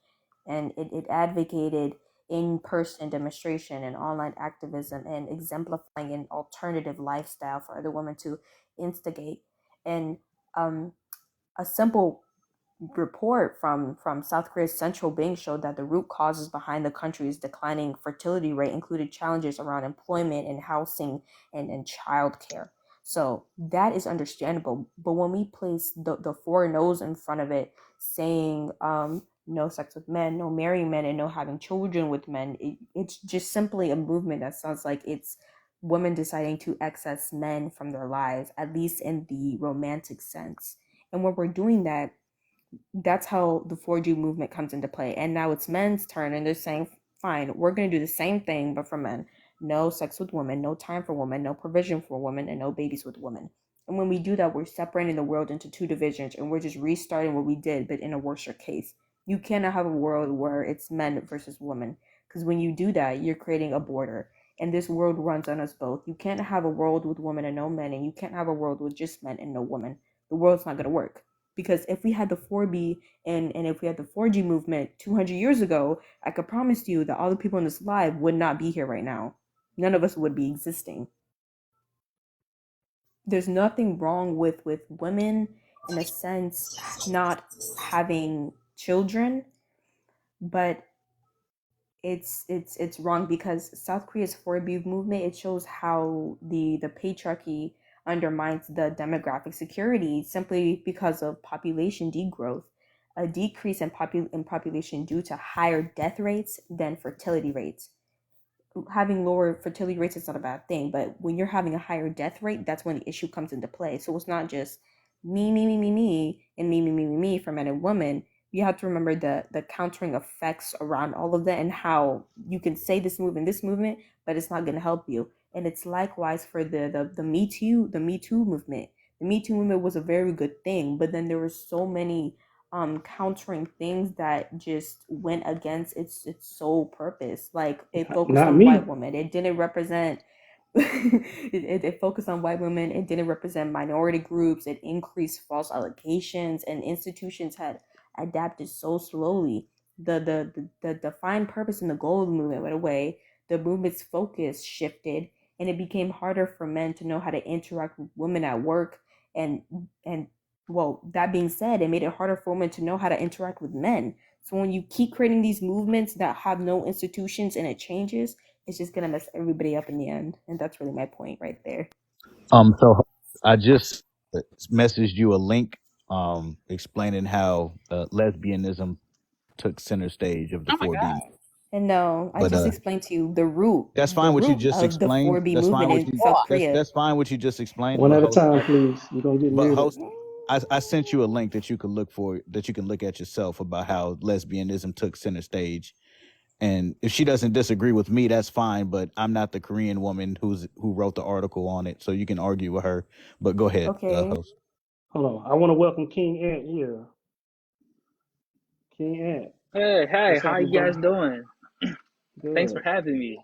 and it advocated in-person demonstration and online activism and exemplifying an alternative lifestyle for other women to instigate. And um, a simple report from South Korea's central bank showed that the root causes behind the country's declining fertility rate included challenges around employment and housing and childcare. So that is understandable. But when we place the four no's in front of it, saying no sex with men, no marrying men, and no having children with men, it's just simply a movement that sounds like it's women deciding to access men from their lives, at least in the romantic sense. And when we're doing that, that's how the 4G movement comes into play. And now it's men's turn, and they're saying, fine, we're going to do the same thing, but for men. no sex with women, no time for women, no provision for women, and no babies with women. And when we do that, we're separating the world into two divisions, and we're just restarting what we did, but in a worse case. You cannot have a world where it's men versus women, because when you do that, you're creating a border, and this world runs on us both. You can't have a world with women and no men, and you can't have a world with just men and no women. The world's not going to work. Because if we had the 4B and if we had the 4G movement 200 years ago, I could promise you that all the people in this live would not be here right now. None of us would be existing. There's nothing wrong with women, in a sense, not having children, but it's wrong because South Korea's 4B movement, it shows how the patriarchy undermines the demographic security simply because of population degrowth, a decrease in population due to higher death rates than fertility rates. Having lower fertility rates is not a bad thing, but when you're having a higher death rate, that's when the issue comes into play. So it's not just me, and me for men and women. You have to remember the countering effects around all of that and how you can say this movement, but it's not going to help you. And it's likewise for the Me Too movement. The Me Too movement was a very good thing, but then there were so many countering things that just went against its sole purpose. Like it focused Not on me. white women. It didn't represent it focused on white women. It didn't represent minority groups. It increased false allegations, and institutions had adapted so slowly. The defined purpose and the goal of the movement went away. The movement's focus shifted, and it became harder for men to know how to interact with women at work. And well, that being said, it made it harder for women to know how to interact with men. So when you keep creating these movements that have no institutions and it changes, it's just gonna mess everybody up in the end. And that's really my point right there. So I just messaged you a link explaining how lesbianism took center stage of the 4B. And no, I just explained to you the root. That's fine what you just of the explained. 4B That's fine movement what in you South Korea. that's fine what you just explained. One but at a host- time, please. You're gonna get But muted. host, I sent you a link that you can look for, that you can look at yourself about how lesbianism took center stage. And if she doesn't disagree with me, that's fine. But I'm not the Korean woman who wrote the article on it, so you can argue with her. But go ahead, Okay. host. Hold on. I want to welcome King Ant here. King Ant. Hey, What's how you happening, guys brother? doing? Good. Thanks for having me.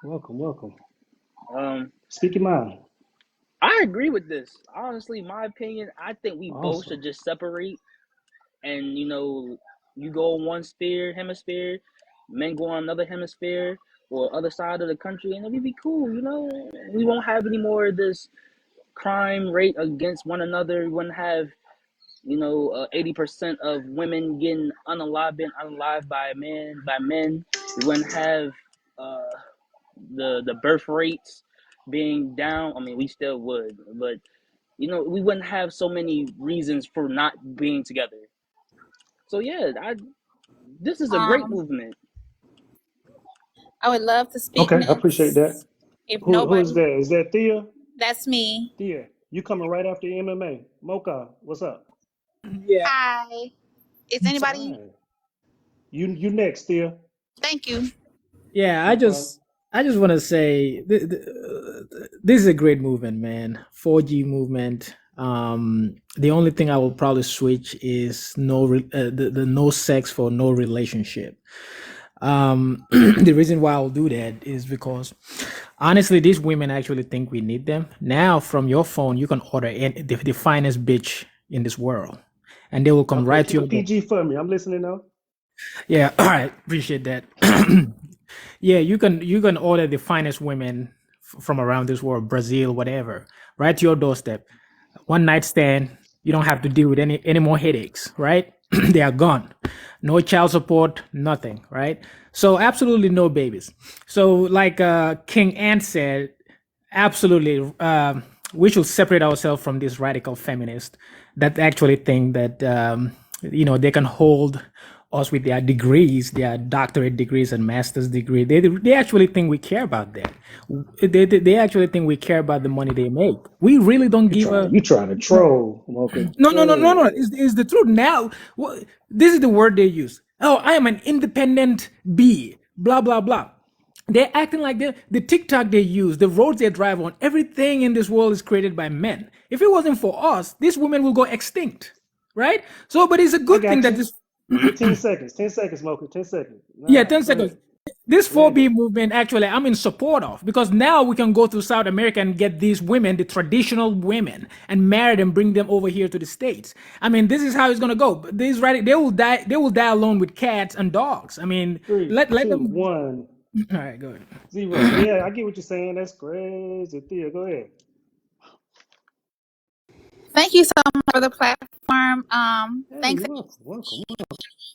Welcome. Um, Speak your mind. I agree with this. Honestly, my opinion, I think we both Awesome. should just separate and, you go on one hemisphere, men go on another hemisphere or other side of the country, and it'll be cool, We won't have any more of this crime rate against one another. We wouldn't have, 80% of women getting unalived by men. We wouldn't have the birth rates being down. I mean, we still would, but we wouldn't have so many reasons for not being together. So yeah, this is a great movement. I would love to speak Okay, next. I appreciate that. If Who nobody, is that? Is that Thea? that's me. Thea, you coming right after MMA. Mocha, what's up? Yeah. Hi. Is anybody? Hi. You next, Thea. Thank you. Yeah, No I just want to say this is a great movement, man. 4G movement. The only thing I will probably switch is the no sex for no relationship. The reason why I'll do that is because honestly, these women actually think we need them. Now, from your phone, you can order the finest bitch in this world, and they will come Okay, right to keep your it PG for me. I'm listening now. Yeah, all right, appreciate that. Yeah, you can order the finest women from around this world, Brazil, whatever, right to your doorstep. One night stand, you don't have to deal with any more headaches, right? They are gone. No child support, nothing, right? So absolutely no babies. So like King Ant said, absolutely, we should separate ourselves from these radical feminists that actually think that they can hold us with their degrees, their doctorate degrees and master's degree. They actually think we care about that. They actually think we care about the money they make. We really don't give a. You trying to troll, Mocha? No. It's the truth. Now, this is the word they use. Oh, I am an independent bee. Blah blah blah. They're acting like the TikTok they use, the roads they drive on, everything in this world is created by men. If it wasn't for us, these women will go extinct, right? So, but it's a I good thing got that you. this, Yeah, 10 seconds. 10 seconds, Smoker. 10 seconds. yeah, Nah, 10 go ahead. seconds. This Go ahead. 4B movement, actually, I'm in support of, because now we can go to South America and get these women, the traditional women, and marry them, bring them over here to the States. I mean, this is how it's gonna go. These right, they will die. They will die alone with cats and dogs. I mean, 3, let 2, them. 1, All right, go ahead. 0. Yeah, I get what you're saying. That's crazy. Thea, go ahead. Thank you so much for the platform. Hey, Thanks. you're welcome. Welcome.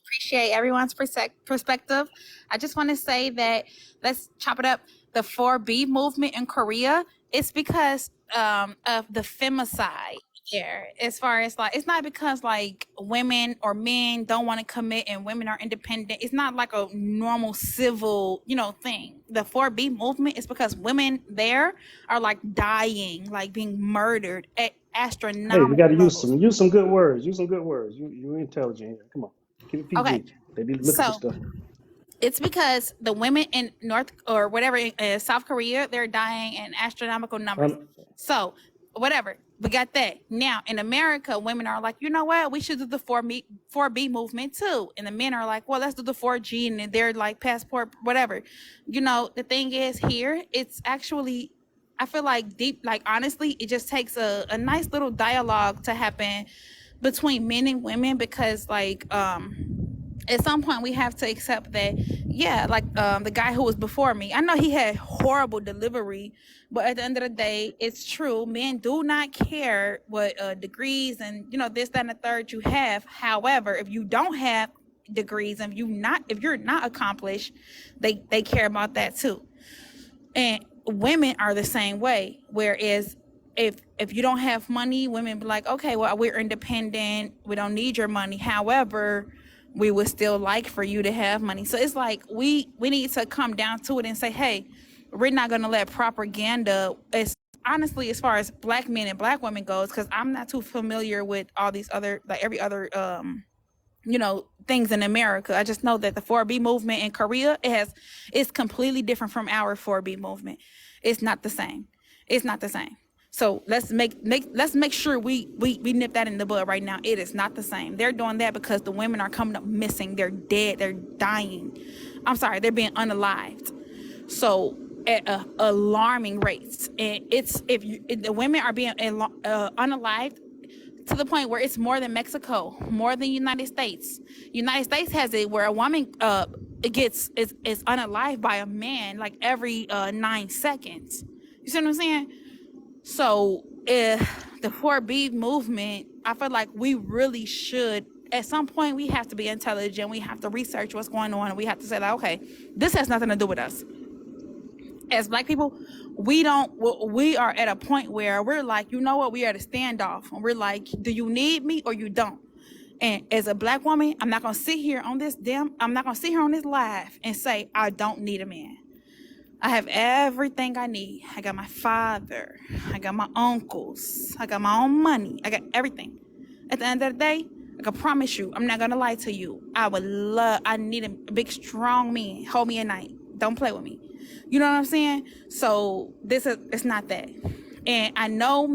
Appreciate everyone's perspective. I just want to say that let's chop it up. The 4B movement in Korea, it's because of the femicide there. As far as like, it's not because like women or men don't want to commit and women are independent. It's not like a normal civil, thing. The 4B movement is because women there are like dying, like being murdered at Hey, we got astronomical to levels. use some good words. Use some good words. You're intelligent here. Come on. Keep it Okay, PG. They be looking for so stuff. it's because the women in North or whatever South Korea, they're dying in astronomical numbers. So whatever, we got that. Now in America, women are like, you know what, we should do the 4B movement too, and the men are like, well, let's do the 4G, and they're like passport, whatever. The thing is here, it's actually, I feel like deep, like honestly, it just takes a nice little dialogue to happen between men and women, because like at some point we have to accept that, yeah, like the guy who was before me, I know he had horrible delivery, but at the end of the day, it's true, men do not care what degrees and this, that, and the third you have. However, if you don't have degrees and if you're not accomplished, they care about that too. And women are the same way, whereas if you don't have money, women be like, okay, well, we're independent, we don't need your money, however, we would still like for you to have money. So it's like we need to come down to it and say, hey, we're not going to let propaganda, honestly, as far as black men and black women goes, because I'm not too familiar with all these other, like every other things in America. I just know that the 4B movement in Korea, it's completely different from our 4B movement. It's not the same. It's not the same. So let's make sure we nip that in the bud right now. It is not the same. They're doing that because the women are coming up missing. They're dead. They're dying. I'm sorry, they're being unalived. So at alarming rates. And if the women are being unalived to the point where it's more than Mexico, more than United States. United States has it where a woman is unalived by a man like every 9 seconds. You see what I'm saying? So the 4B movement, I feel like we really should, at some point, we have to be intelligent. We have to research what's going on, and we have to say, like, okay, this has nothing to do with us. As black people, we are at a point where we're like, you know what, we are at a standoff, and we're like, do you need me or you don't? And as a black woman, I'm not gonna sit here on this live and say I don't need a man. I have everything I need. I got my father, I got my uncles, I got my own money, I got everything. At the end of the day, I can promise you, I'm not gonna lie to you, I need a big strong man, hold me at night, don't play with me. You know what I'm saying? So it's not that. And I know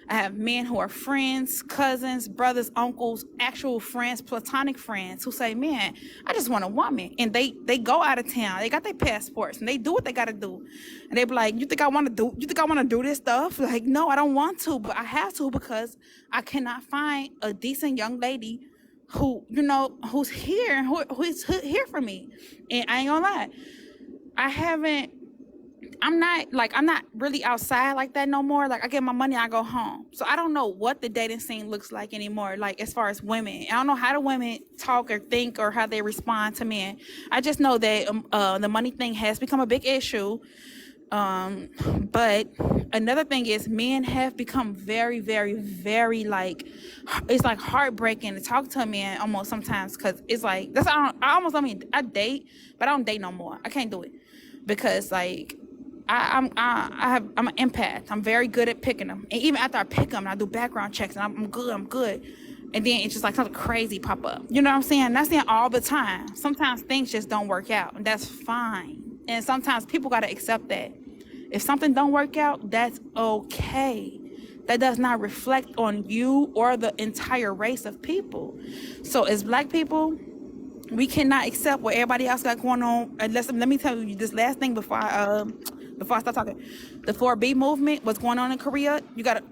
I have men who are friends, cousins, brothers, uncles, actual friends, platonic friends who say, man, I just want a woman. And they go out of town, they got their passports and they do what they got to do. And they be like, you think I want to do this stuff? Like, no, I don't want to, but I have to because I cannot find a decent young lady who's here, who's here for me. And I ain't gonna lie, I'm not really outside like that no more. Like, I get my money, I go home. So I don't know what the dating scene looks like anymore, like as far as women. I don't know how the women talk or think or how they respond to men. I just know that the money thing has become a big issue. But another thing is men have become very, very, very it's like heartbreaking to talk to a man almost sometimes, because it's like I date, but I don't date no more. I can't do it because like I'm an empath. I'm very good at picking them, and even after I pick them, I do background checks, and I'm good. And then it's just like something crazy pop up. You know what I'm saying? Not saying all the time. Sometimes things just don't work out, and that's fine. And sometimes people got to accept that. If something don't work out, that's okay. That does not reflect on you or the entire race of people. So as Black people, we cannot accept what everybody else got going on. Unless, let me tell you this last thing before I start talking. The 4B movement, what's going on in Korea, you got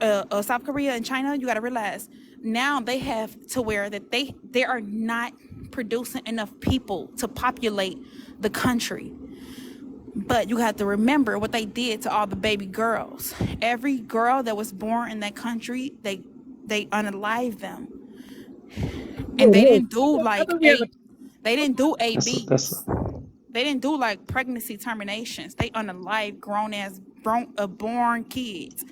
South Korea and China, you got to realize now they have to where that they are not producing enough people to populate the country. But you have to remember what they did to all the baby girls. Every girl that was born in that country, they unalived them. And they didn't do like they didn't do ABs. They didn't do like pregnancy terminations. They unalived born kids.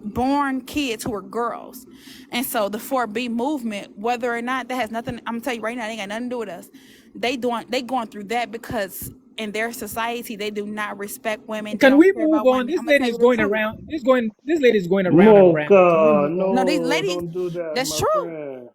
Born kids who were girls. And so the 4B movement, whether or not that has nothing, I'm gonna tell you right now, they ain't got nothing to do with us. They going through that because in their society they do not respect women. Can we move on? This lady is going around. This lady is going around and around. Mocha, No, these no, ladies, don't do that, that's my true. friend.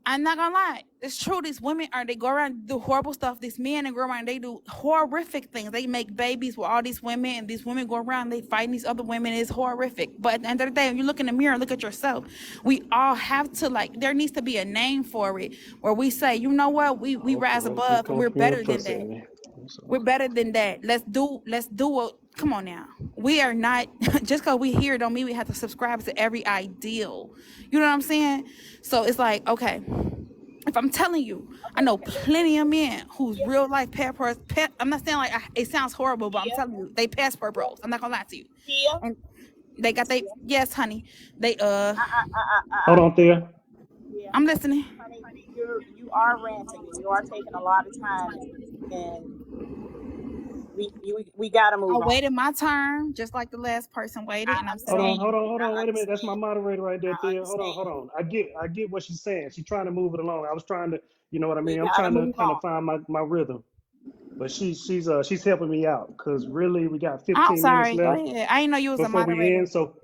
I'm not gonna lie. It's true. These women they go around and do horrible stuff. These men and go around and they do horrific things. They make babies with all these women, and these women go around, they fighting these other women. It's horrific. But at the end of the day, when you look in the mirror and look at yourself, we all have to there needs to be a name for it where we say, you know what, we rise above and we're better than that. We're better than that. Let's do what. Come on now. We are not, just because we here don't mean we have to subscribe to every ideal. You know what I'm saying? So it's like, okay, if I'm telling you, I know plenty of men whose real life I'm not saying like, it sounds horrible, but I'm telling you, they passport bros. I'm not gonna lie to you. And they got yes, honey. They, Hold on, Thea. I'm listening. Honey, you are ranting and you are taking a lot of time, and we gotta move on. I waited my turn, just like the last person waited, and I'm saying. Hold on. Wait a minute. That's my moderator right there, Thea. Hold on. I get what she's saying. She's trying to move it along. I was trying to, you know what I mean? I'm trying to kind of find my rhythm. But she's helping me out because really we got 15 minutes left. Go ahead. I didn't know you was a moderator. Before we end, so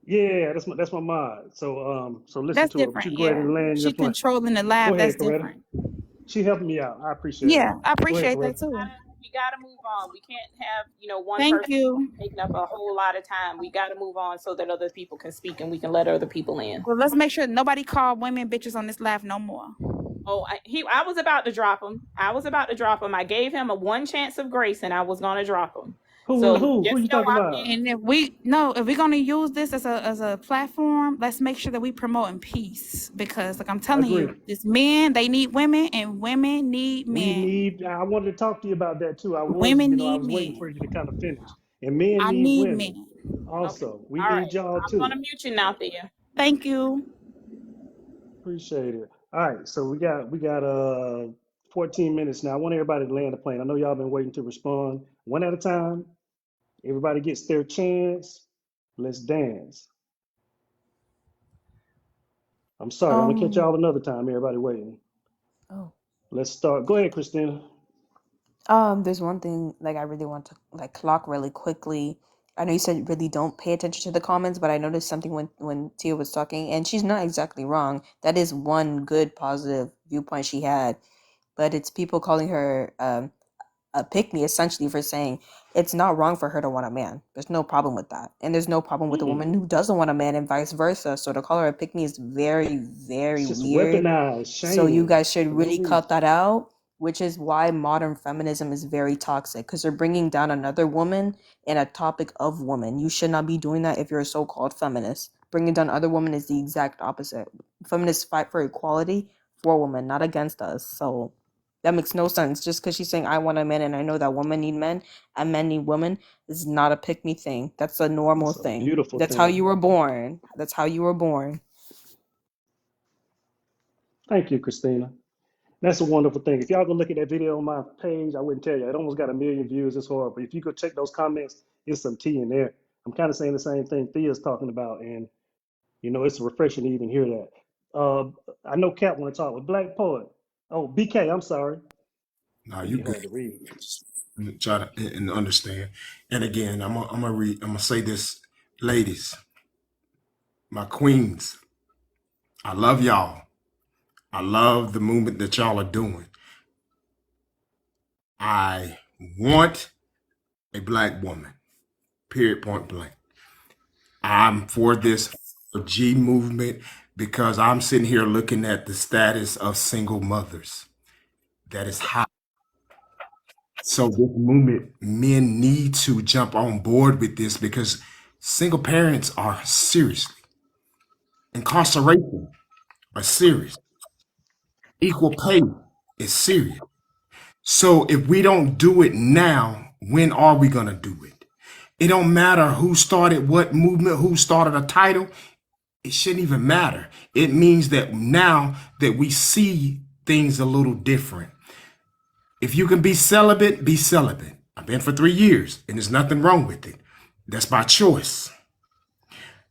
yeah, that's my mod. So listen that's to different. her. She go ahead and land. She controlling the live. That's different. She helping me out. I appreciate it. Yeah, I appreciate that too. We gotta move on. We can't have one person taking up a whole lot of time. We gotta move on so that other people can speak and we can let other people in. Well, let's make sure nobody call women bitches on this live no more. Oh, I was about to drop him. I gave him one chance of grace, and I was gonna drop him. Who you talking about? And if we're gonna use this as a platform, let's make sure that we promoting peace, because like I'm telling you, it's men, they need women, and women need men. I wanted to talk to you about that too. I was waiting for you to kind of finish. And men need women. Also, we need y'all too. I'm gonna mute you now, Thea. Thank you. Appreciate it. All right, so we got 14 minutes now. I want everybody to land the plane. I know y'all been waiting to respond one at a time. Everybody gets their chance. Let's dance. I'm sorry, I'm gonna catch y'all another time. Everybody waiting. Oh. Let's start. Go ahead, Christina. There's one thing I really want to clock really quickly. I know you said really don't pay attention to the comments, but I noticed something when Tia was talking, and she's not exactly wrong. That is one good positive viewpoint she had, but it's people calling her a pick-me essentially for saying it's not wrong for her to want a man. There's no problem with that, and there's no problem with a woman who doesn't want a man, and vice versa. So to call her a pick-me is very, very weird. So you guys should really cut that out. Which is why modern feminism is very toxic, because they're bringing down another woman in a topic of woman. You should not be doing that if you're a so-called feminist. Bringing down other women is the exact opposite. Feminists fight for equality for women, not against us. So that makes no sense. Just because she's saying I want a man and I know that women need men and men need women is not a pick-me thing. That's a normal thing. Beautiful That's thing. how you were born. That's how you were born. Thank you, Christina. That's a wonderful thing. If y'all go look at that video on my page, I wouldn't tell you. It almost got 1 million views. It's horrible. If you go check those comments, there's some tea in there. I'm kind of saying the same thing Thea's talking about, and it's refreshing to even hear that. I know Cat want to talk with Black Poet. Oh, BK, I'm sorry. No, you good. Try to and understand. And again, I'm gonna say this, ladies, my queens. I love y'all. I love the movement that y'all are doing. I want a black woman, period, point blank. I'm for this G movement because I'm sitting here looking at the status of single mothers. That is high. So this movement, men need to jump on board with this because single parents are seriously. Incarceration are serious. Equal pay is serious. So if we don't do it now, when are we going to do it? It don't matter who started what movement, who started a title. It shouldn't even matter. It means that now that we see things a little different. If you can be celibate, be celibate. I've been for 3 years and there's nothing wrong with it. That's my choice.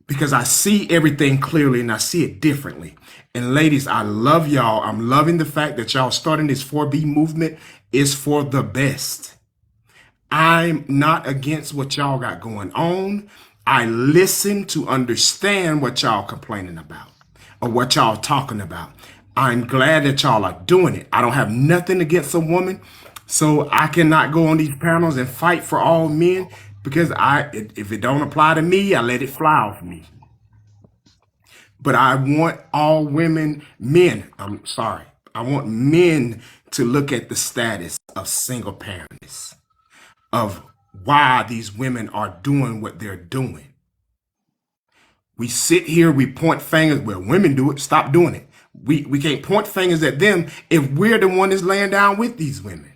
Because I see everything clearly and I see it differently. And ladies, I love y'all. I'm loving the fact that y'all starting this 4B movement is for the best. I'm not against what y'all got going on. I listen to understand what y'all complaining about or what y'all talking about. I'm glad that y'all are doing it. I don't have nothing against a woman, so I cannot go on these panels and fight for all men because if it don't apply to me, I let it fly off me. But I want all women, men, I'm sorry. I want men to look at the status of single parents, of why these women are doing what they're doing. We sit here, we point fingers, well, women do it, stop doing it. We can't point fingers at them if we're the one that's laying down with these women.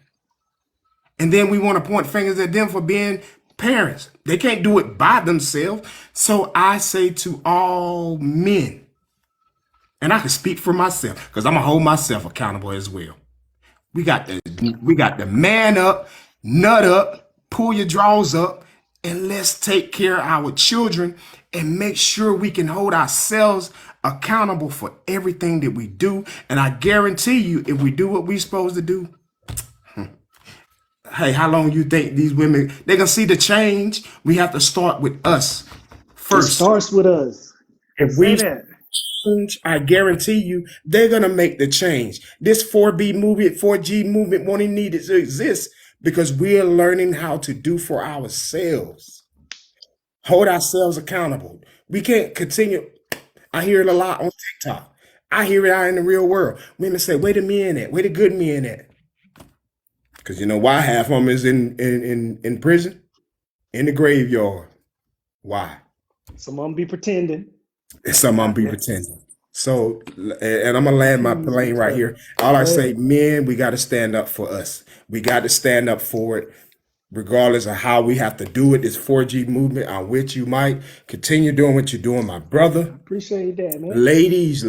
And then we want to point fingers at them for being parents. They can't do it by themselves. So I say to all men, and I can speak for myself because I'm going to hold myself accountable as well. We got the man up, nut up, pull your drawers up, and let's take care of our children and make sure we can hold ourselves accountable for everything that we do. And I guarantee you, if we do what we're supposed to do, hey, how long you think these women, they're going to see the change? We have to start with us It first. starts with us. If Say we that. change, I guarantee you, they're going to make the change. This 4B movement, 4G movement won't even need to exist because we're learning how to do for ourselves. Hold ourselves accountable. We can't continue. I hear it a lot on TikTok. I hear it out in the real world. Women say, where the men at? Where the good men at? Because you know why? Half of them is in prison, in the graveyard. Why? Some of them be pretending. And some of them be pretending. So, and I'm going to land my plane right here. All I say, men, we got to stand up for us. We got to stand up for it, regardless of how we have to do it. This 4G movement, I'm with you, Mike. Continue doing what you're doing, my brother. Appreciate that, man. Ladies.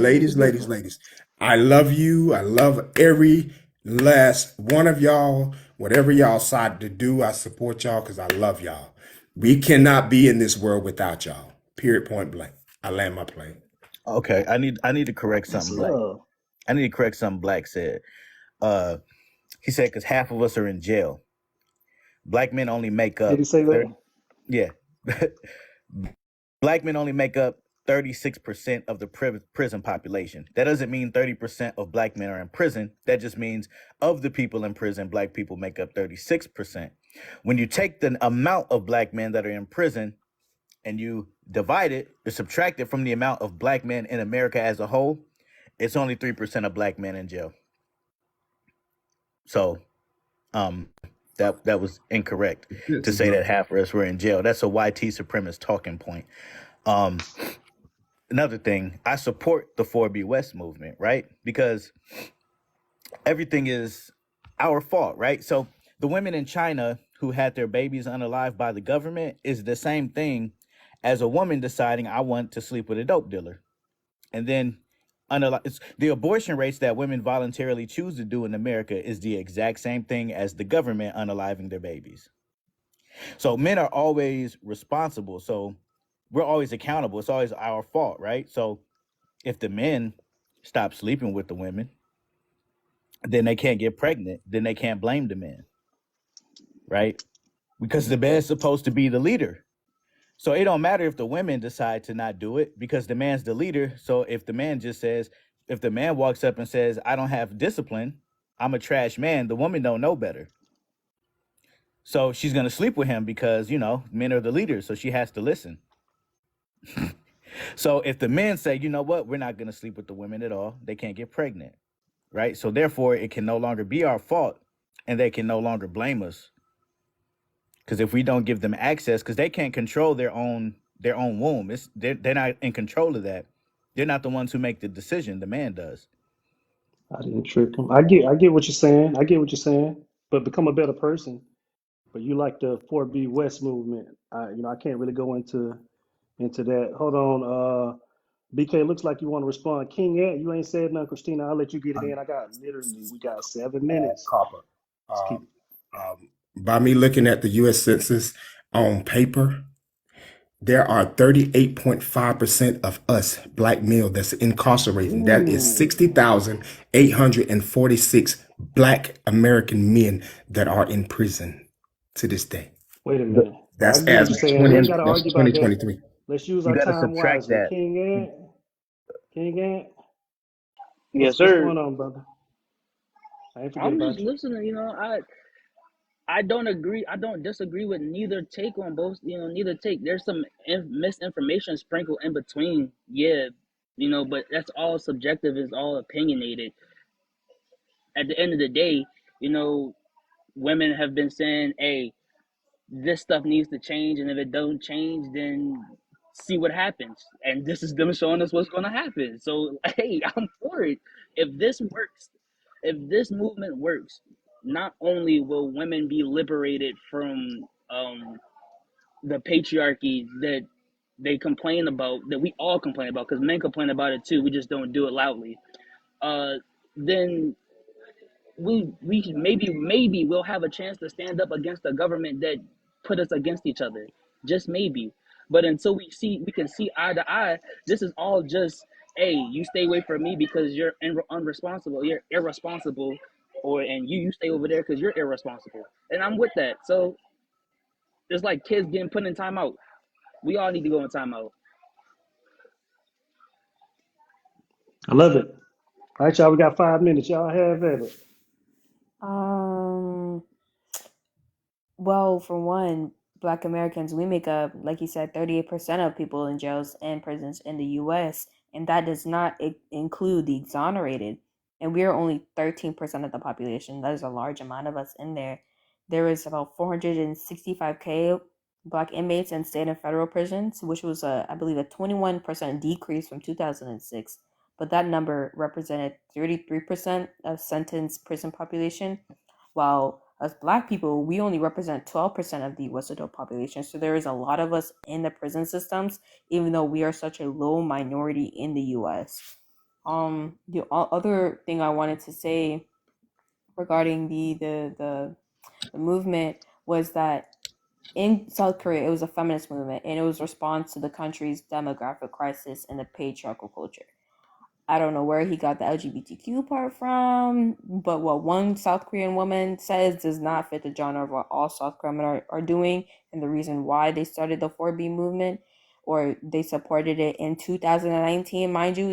I love you. I love every last one of y'all. Whatever y'all decide to do, I support y'all because I love y'all. We cannot be in this world without y'all. Period, point blank. I land my plane. Okay, I need to correct That's something. Black. love. I need to correct something Black said. He said because half of us are in jail. Black men only make up. Did he say that? Yeah. Black men only make up 36% of the prison population. That doesn't mean 30% of black men are in prison. That just means of the people in prison, black people make up 36%. When you take the amount of black men that are in prison and you divide it or subtract it from the amount of black men in America as a whole, it's only 3% of black men in jail. So that was incorrect to say that half of us were in jail. That's a YT supremacist talking point. Another thing, I support the 4B West movement, right? Because everything is our fault, right? So the women in China who had their babies unalived by the government is the same thing as a woman deciding I want to sleep with a dope dealer. And then the abortion rates that women voluntarily choose to do in America is the exact same thing as the government unaliving their babies. So men are always responsible. So we're always accountable. It's always our fault, right? So if the men stop sleeping with the women, then they can't get pregnant. Then they can't blame the men, right? Because the man's supposed to be the leader. So it don't matter if the women decide to not do it because the man's the leader. So if the man just says, if the man walks up and says, I don't have discipline, I'm a trash man, the woman don't know better. So she's gonna sleep with him because men are the leaders, so she has to listen. So if the men say, you know what, we're not gonna sleep with the women at all, they can't get pregnant, right? So therefore, it can no longer be our fault, and they can no longer blame us. Because if we don't give them access, because they can't control their own womb, they're not in control of that. They're not the ones who make the decision. The man does. I didn't trick him. I get what you're saying. I get what you're saying. But become a better person. But you like the 4B West movement. I can't really go into that. Hold on. BK, looks like you want to respond. King Ed, you ain't said nothing. Christina, I'll let you get it in. We got 7 minutes. Copper. Let's keep. By me looking at the U.S. Census on paper, there are 38.5% of us black male that's incarcerated. That is Ooh, 60,846 black American men that are in prison to this day. wait a minute. I That's get what as you're of saying. We ain't got to that's argue about that. 2023. Let's use You our got to time subtract wisely. that. King Ed, Yes, what's sir. going on, brother? I ain't forget I'm just about you. listening. I don't agree. I don't disagree with neither take on both. Neither take. There's some misinformation sprinkled in between. Yeah, but that's all subjective. It's all opinionated. At the end of the day, women have been saying, "Hey, this stuff needs to change, and if it don't change, then see what happens." And this is them showing us what's going to happen. So, hey, I'm for it. If this works, if this movement works, not only will women be liberated from the patriarchy that they complain about, that we all complain about, because men complain about it too. We just don't do it loudly. Then we maybe we'll have a chance to stand up against a government that put us against each other, just maybe. But until we can see eye to eye, this is all just, hey, you stay away from me because you're unresponsible, you're irresponsible, and you stay over there because you're irresponsible, and I'm with that. So it's like kids getting put in timeout. We all need to go in timeout. I love it. All right, y'all. We got 5 minutes. Y'all have at it. Um, well, for one, Black Americans, we make up, like you said, 38% of people in jails and prisons in the US, and that does not include the exonerated. And we are only 13% of the population. That is a large amount of us in there. There is about 465K Black inmates in state and federal prisons, which was, I believe, a 21% decrease from 2006. But that number represented 33% of sentenced prison population, while us Black people, we only represent 12% of the US adult population. So there is a lot of us in the prison systems, even though we are such a low minority in the US. The other thing I wanted to say regarding the movement was that in South Korea, it was a feminist movement, and it was a response to the country's demographic crisis and the patriarchal culture. I don't know where he got the LGBTQ part from, but what one South Korean woman says does not fit the genre of what all South Korean men are doing, and the reason why they started the 4B movement, or they supported it in 2019. Mind you,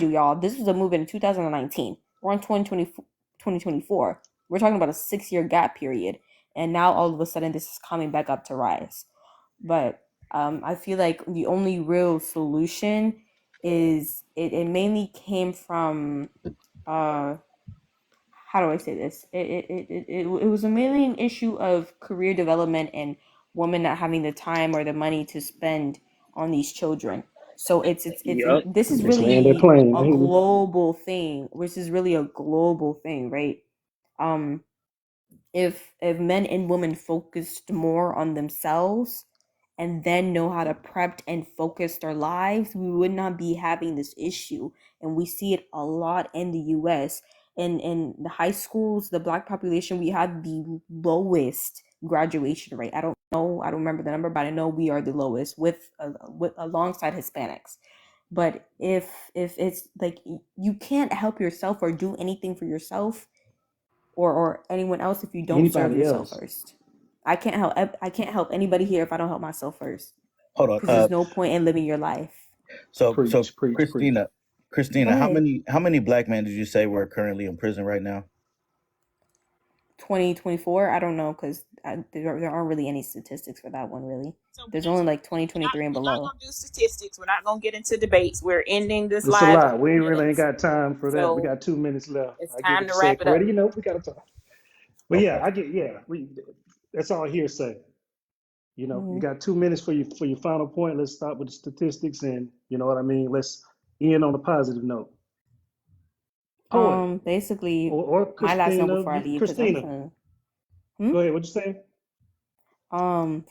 y'all, this was a movement in 2019. We're on 2024. We're talking about a 6-year gap period, and now all of a sudden this is coming back up to rise. But I feel like the only real solution is it mainly came from how do I say this? It was mainly an issue of career development and women not having the time or the money to spend on these children. So Yup. this is Just land that really plane. I a hear you. global thing, which is really a global thing, right? If men and women focused more on themselves and then know how to prep and focus their lives, we would not be having this issue. And we see it a lot in the US. In the high schools, the Black population, we have the lowest graduation rate. I don't remember the number, but I know we are the lowest with alongside Hispanics. But if it's like you can't help yourself or do anything for yourself or anyone else if you don't serve Anybody yourself else? first. I can't help anybody here if I don't help myself first. Hold on. Because there's no point in living your life. So Preach, preach, preach. Go Christina, ahead. how many black men did you say were currently in prison right now? 2024. I don't know because there aren't really any statistics for that one. Really, So there's only like 2023 and we're not below. gonna do statistics. We're not gonna get into debates. We're ending this It's a live in lot. We 2 really ain't minutes. got time for that. We So got 2 minutes left. it's I get time what to you said, wrap it up. Coretta. You know, we got to talk. But Okay. yeah, I get, yeah, that's all hearsay. You know, you Mhm. got 2 minutes for your final point. Let's start with the statistics and you know what I mean? Let's end on a positive note. Poet Basically, or my last note Christina, before I leave, because I'm Christina, gonna. go ahead. What you saying?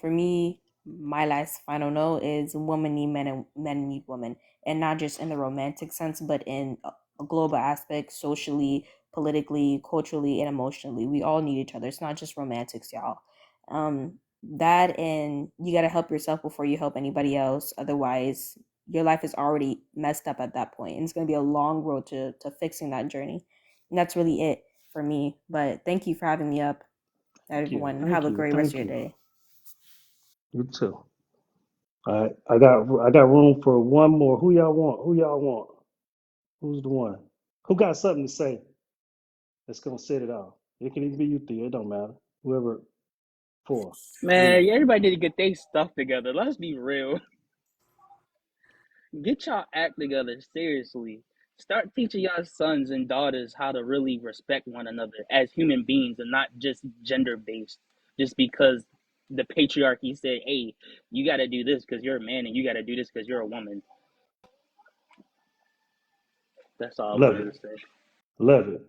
For me, my last final note is women need men and men need women, and not just in the romantic sense, but in a global aspect, socially, politically, culturally, and emotionally. We all need each other. It's not just romantics, y'all. That and you gotta help yourself before you help anybody else. Otherwise, your life is already messed up at that point, and it's gonna be a long road to fixing that journey. And that's really it for me. But thank you for having me up, Thank you. everyone. Have Thank a you. great rest of Thank your you. day. You too. All right. I got room for one more. Who y'all want? Who y'all want? Who's the one? Who got something to say that's gonna set it off? It can even be you, Thea. It don't matter. Whoever for. You Man, know. everybody need to get their stuff together. Let's be real. Get y'all act together, seriously. Start teaching y'all sons and daughters how to really respect one another as human beings and not just gender based. Just because the patriarchy said, hey, you got to do this because you're a man and you got to do this because you're a woman. That's all I Love wanted it. to say. Love it.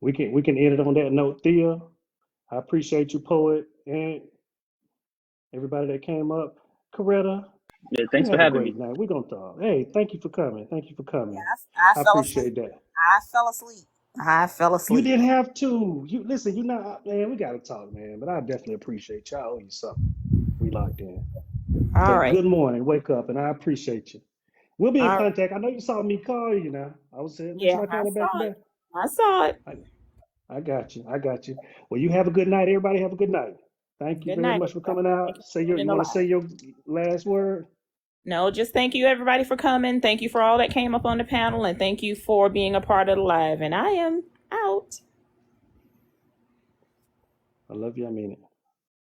We can end it on that note, Thea. I appreciate you, Poet, and everybody that came up. Coretta, Yeah, you thanks for have a having me. great night. We're gonna talk. Hey, thank you for coming. Thank you for Yeah, coming. I I fell asleep. appreciate that. I fell asleep. I fell You asleep. didn't have to. You listen, you know, man, we gotta talk, man. But I definitely appreciate y'all. I owe you something. We locked in. All But right. good morning. Wake up, and I appreciate you. We'll be in All right. contact. I know you saw me call you now. I was saying, Yeah, should I I call her back saw it. today? I saw it. I got you. I got you. Well, you have a good night. Everybody have a good night. Thank you Good very night, much for everybody. coming Thank out. you Say for your. joining You the want to live. say your last word? No, just thank you everybody for coming. Thank you for all that came up on the panel, and thank you for being a part of the live. And I am out. I love you. I mean it.